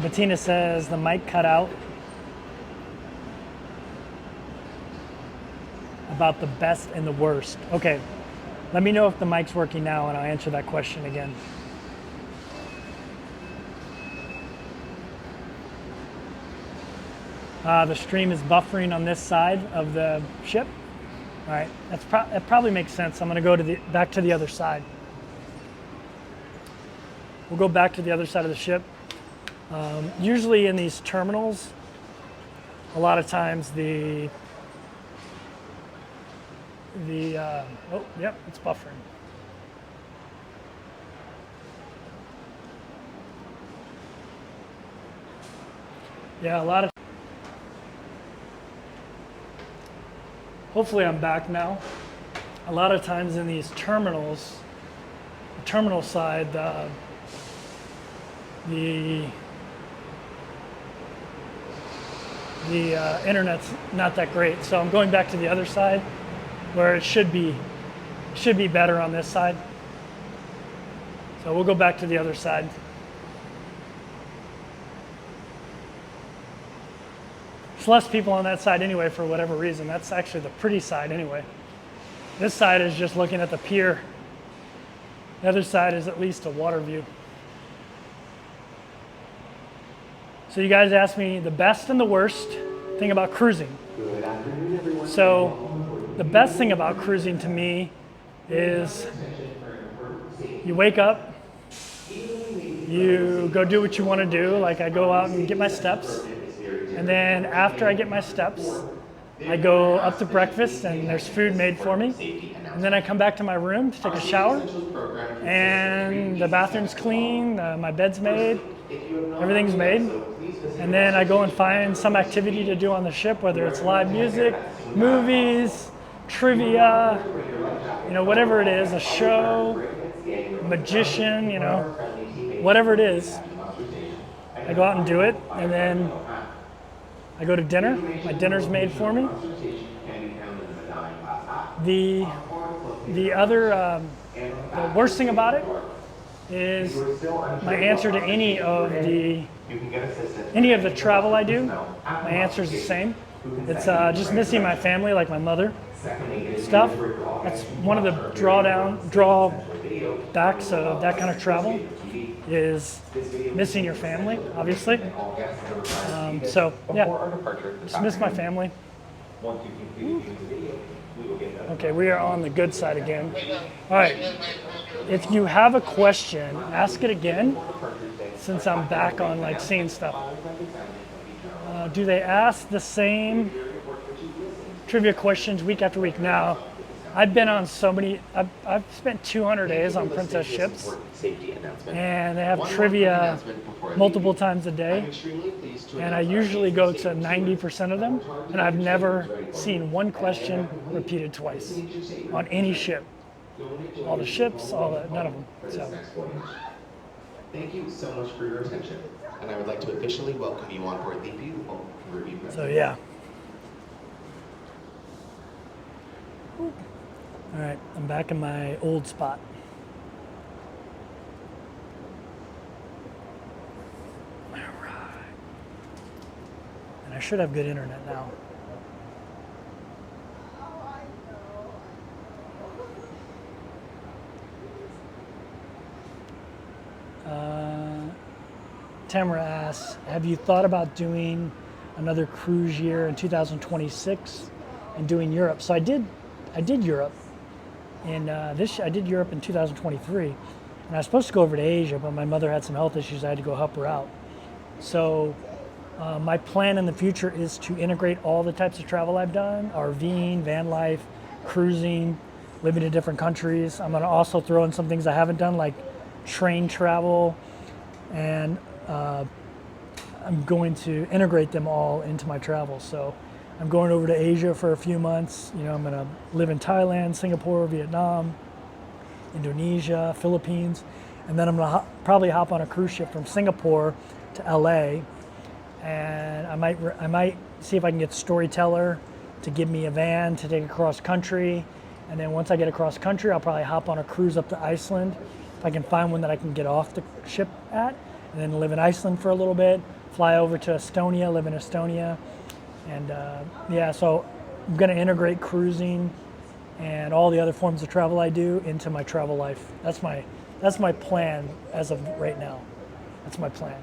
Bettina says the mic cut out about the best and the worst. Okay, let me know if the mic's working now and I'll answer that question again. The stream is buffering on this side of the ship. All right, that probably makes sense. I'm gonna go back to the other side. We'll go back to the other side of the ship. Usually in these terminals, a lot of times oh, yep, it's buffering. Yeah, hopefully I'm back now. A lot of times in these terminals, the terminal side, the internet's not that great, so I'm going back to the other side where it should be better on this side. So we'll go back to the other side. There's less people on that side anyway for whatever reason. That's actually the pretty side anyway. This side is just looking at the pier. The other side is at least a water view. So you guys asked me the best and the worst thing about cruising. Good afternoon, everyone. So the best thing about cruising to me is you wake up, you go do what you want to do. Like I go out and get my steps. And then after I get my steps, I go up to breakfast and there's food made for me. And then I come back to my room to take a shower. And the bathroom's clean, my bed's made, everything's made. And then I go and find some activity to do on the ship, whether it's live music, movies, trivia, whatever it is, a show, magician, whatever it is. I go out and do it, and then I go to dinner. My dinner's made for me. The worst thing about it is my answer to any of the travel I do. My answer is the same. It's just missing my family, like my mother stuff. That's one of the drawbacks of that kind of travel is missing your family, obviously. So yeah, just miss my family. Okay, we are on the good side again. All right, if you have a question, ask it again, since I'm back on like seeing stuff. Do they ask the same trivia questions week after week? Now, I've been on so many, I've spent 200 days on Princess ships, and they have trivia multiple times a day, and I usually go to 90% of them, and I've never seen one question repeated twice on any ship. All the ships, none of them. So. Thank you so much for your attention, and I would like to officially welcome you on board the beautiful Ruby Princess. So yeah. All right, I'm back in my old spot. All right. And I should have good internet now. Tamara asks, have you thought about doing another cruise year in 2026 and doing Europe? So I did Europe in I did Europe in 2023, and I was supposed to go over to Asia, but my mother had some health issues. I had to go help her out. So my plan in the future is to integrate all the types of travel I've done: RVing, van life, cruising, living in different countries. I'm going to also throw in some things I haven't done, like train travel, and I'm going to integrate them all into my travel. So I'm going over to Asia for a few months. You know, I'm going to live in Thailand, Singapore, Vietnam, Indonesia, Philippines, and then I'm going to probably hop on a cruise ship from Singapore to LA, and I might see if I can get Storyteller to give me a van to take across country, and then once I get across country, I'll probably hop on a cruise up to Iceland if I can find one that I can get off the ship at, and then live in Iceland for a little bit, fly over to Estonia, live in Estonia, and yeah, so I'm going to integrate cruising and all the other forms of travel I do into my travel life. That's my plan as of right now. That's my plan.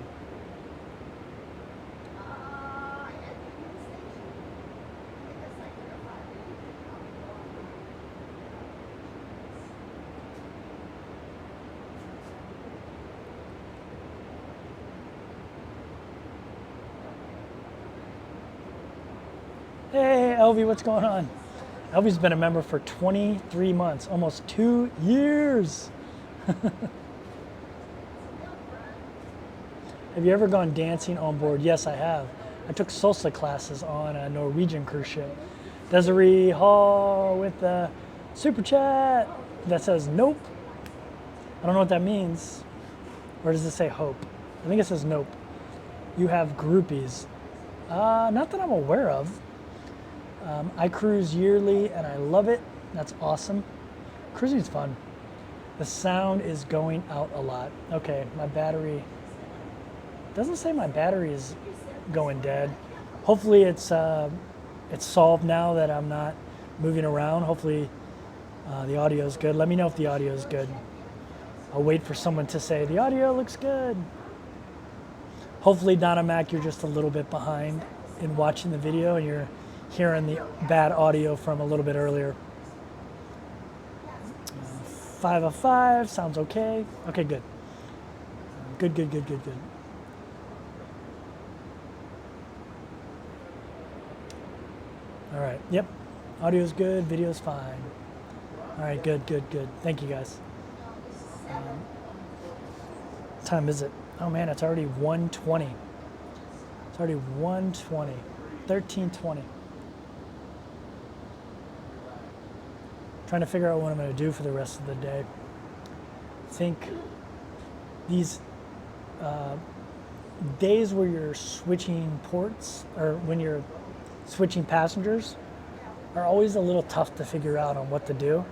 Hey, Elvie, what's going on? Elvie's been a member for 23 months, almost 2 years. Have you ever gone dancing on board? Yes, I have. I took salsa classes on a Norwegian cruise ship. Desiree Hall with the super chat that says nope. I don't know what that means. Or does it say hope? I think it says nope. You have groupies. Not that I'm aware of. I cruise yearly and I love it. That's awesome. Cruising's fun. The sound is going out a lot. Okay, my battery doesn't say my battery is going dead. Hopefully it's solved now that I'm not moving around. Hopefully the audio is good. Let me know if the audio is good. I'll wait for someone to say the audio looks good. Hopefully, Donna Mac, you're just a little bit behind in watching the video and you're hearing the bad audio from a little bit earlier. 5 of 5 sounds okay. Okay, good. Good. All right. Yep. Audio's good. Video's fine. All right. Good. Thank you, guys. What time is it? Oh man, it's already 1:20. It's already 1:20. 13:20. Trying to figure out what I'm going to do for the rest of the day. I think these days where you're switching ports or when you're switching passengers are always a little tough to figure out on what to do,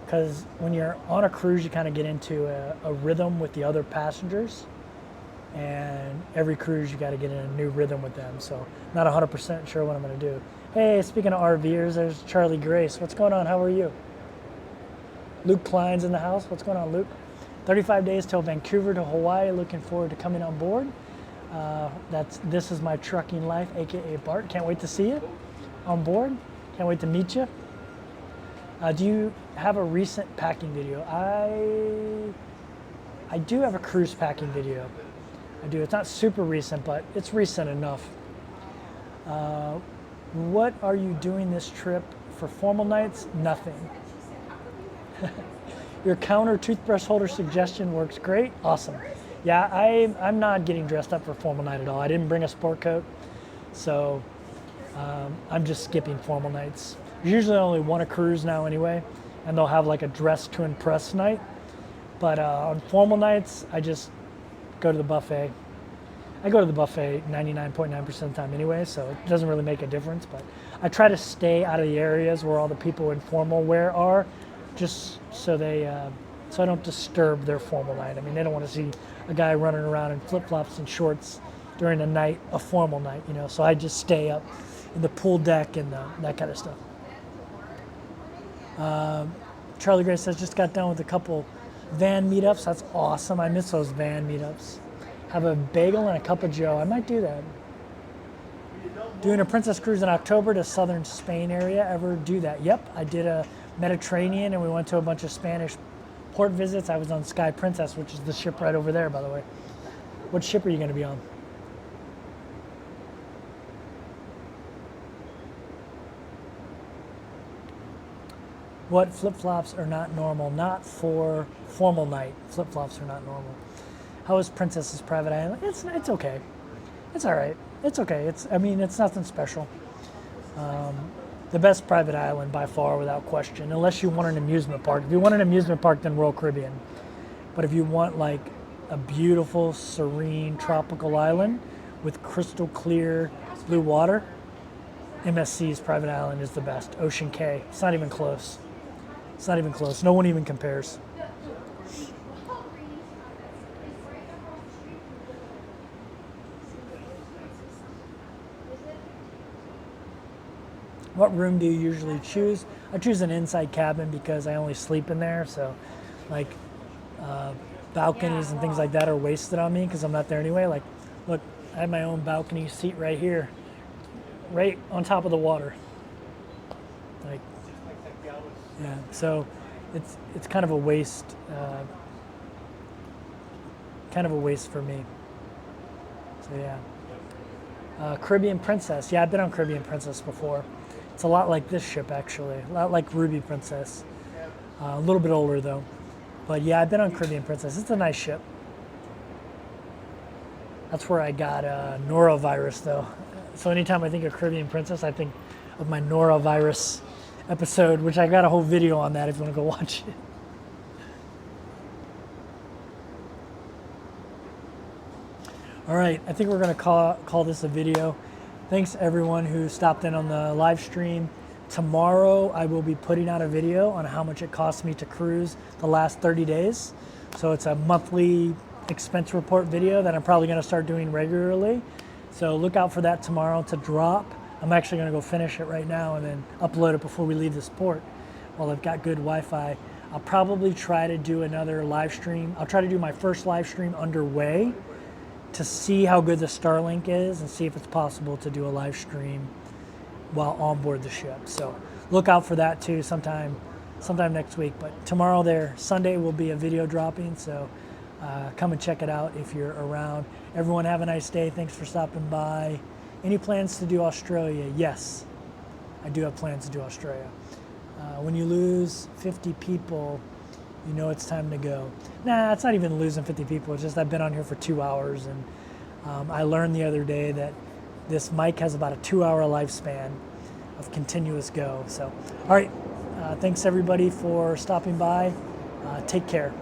because when you're on a cruise you kind of get into a rhythm with the other passengers, and every cruise you got to get in a new rhythm with them, so not 100% sure what I'm going to do. Hey, speaking of RVers, there's Charlie Grace. What's going on? How are you? Luke Klein's in the house. What's going on, Luke? 35 days till Vancouver to Hawaii. Looking forward to coming on board. This is my trucking life, aka Bart. Can't wait to see you on board. Can't wait to meet you. Do you have a recent packing video? I do have a cruise packing video. I do. It's not super recent, but it's recent enough. What are you doing this trip for formal nights? Nothing. Your counter toothbrush holder suggestion works great. Awesome. Yeah, I'm not getting dressed up for formal night at all. I didn't bring a sport coat, so I'm just skipping formal nights. There's usually only one a cruise now anyway, and they'll have like a dress to impress night. But on formal nights, I just go to the buffet. I go to the buffet 99.9% of the time anyway, so it doesn't really make a difference. But I try to stay out of the areas where all the people in formal wear are, just so so I don't disturb their formal night. I mean, they don't want to see a guy running around in flip-flops and shorts during a night, a formal night, you know. So I just stay up in the pool deck and that kind of stuff. Charlie Gray says, just got done with a couple van meetups. That's awesome. I miss those van meetups. have a bagel and a cup of joe. I might do that. Doing a princess cruise in October to southern Spain area. Ever do that? Yep, I did a Mediterranean and we went to a bunch of Spanish port visits. I was on Sky Princess, which is the ship right over there, by the way. What ship are you going to be on? What flip-flops are not normal? Not for formal night. Flip-flops are not normal. How is Princess's private island? It's okay. It's all right. It's okay. It's nothing special. The best private island by far, without question, unless you want an amusement park. If you want an amusement park, then Royal Caribbean. But if you want like a beautiful, serene, tropical island with crystal clear blue water, MSC's private island is the best. Ocean Cay. It's not even close. It's not even close. No one even compares. What room do you usually choose? I choose an inside cabin because I only sleep in there. So, like, balconies and things like that are wasted on me because I'm not there anyway. Like, look, I have my own balcony seat right here, right on top of the water. Like, yeah. So, it's kind of a waste. Kind of a waste for me. So yeah. Caribbean Princess. Yeah, I've been on Caribbean Princess before. It's a lot like this ship, actually. A lot like Ruby Princess. A little bit older, though. But yeah, I've been on Caribbean Princess. It's a nice ship. That's where I got norovirus, though. So anytime I think of Caribbean Princess, I think of my norovirus episode, which I got a whole video on that if you want to go watch it. All right, I think we're going to call this a video. Thanks everyone who stopped in on the live stream. Tomorrow I will be putting out a video on how much it cost me to cruise the last 30 days. So it's a monthly expense report video that I'm probably going to start doing regularly. So look out for that tomorrow to drop. I'm actually going to go finish it right now and then upload it before we leave this port while I've got good Wi-Fi. I'll probably try to do another live stream. I'll try to do my first live stream underway to see how good the Starlink is and see if it's possible to do a live stream while on board the ship. So look out for that too sometime next week. But tomorrow Sunday will be a video dropping, so come and check it out if you're around. Everyone have a nice day. Thanks for stopping by. Any plans to do Australia? Yes, I do have plans to do Australia. When you lose 50 people, you know it's time to go. Nah, it's not even losing 50 people. It's just I've been on here for 2 hours, and I learned the other day that this mic has about a 2-hour lifespan of continuous go. So, all right, thanks everybody for stopping by. Take care.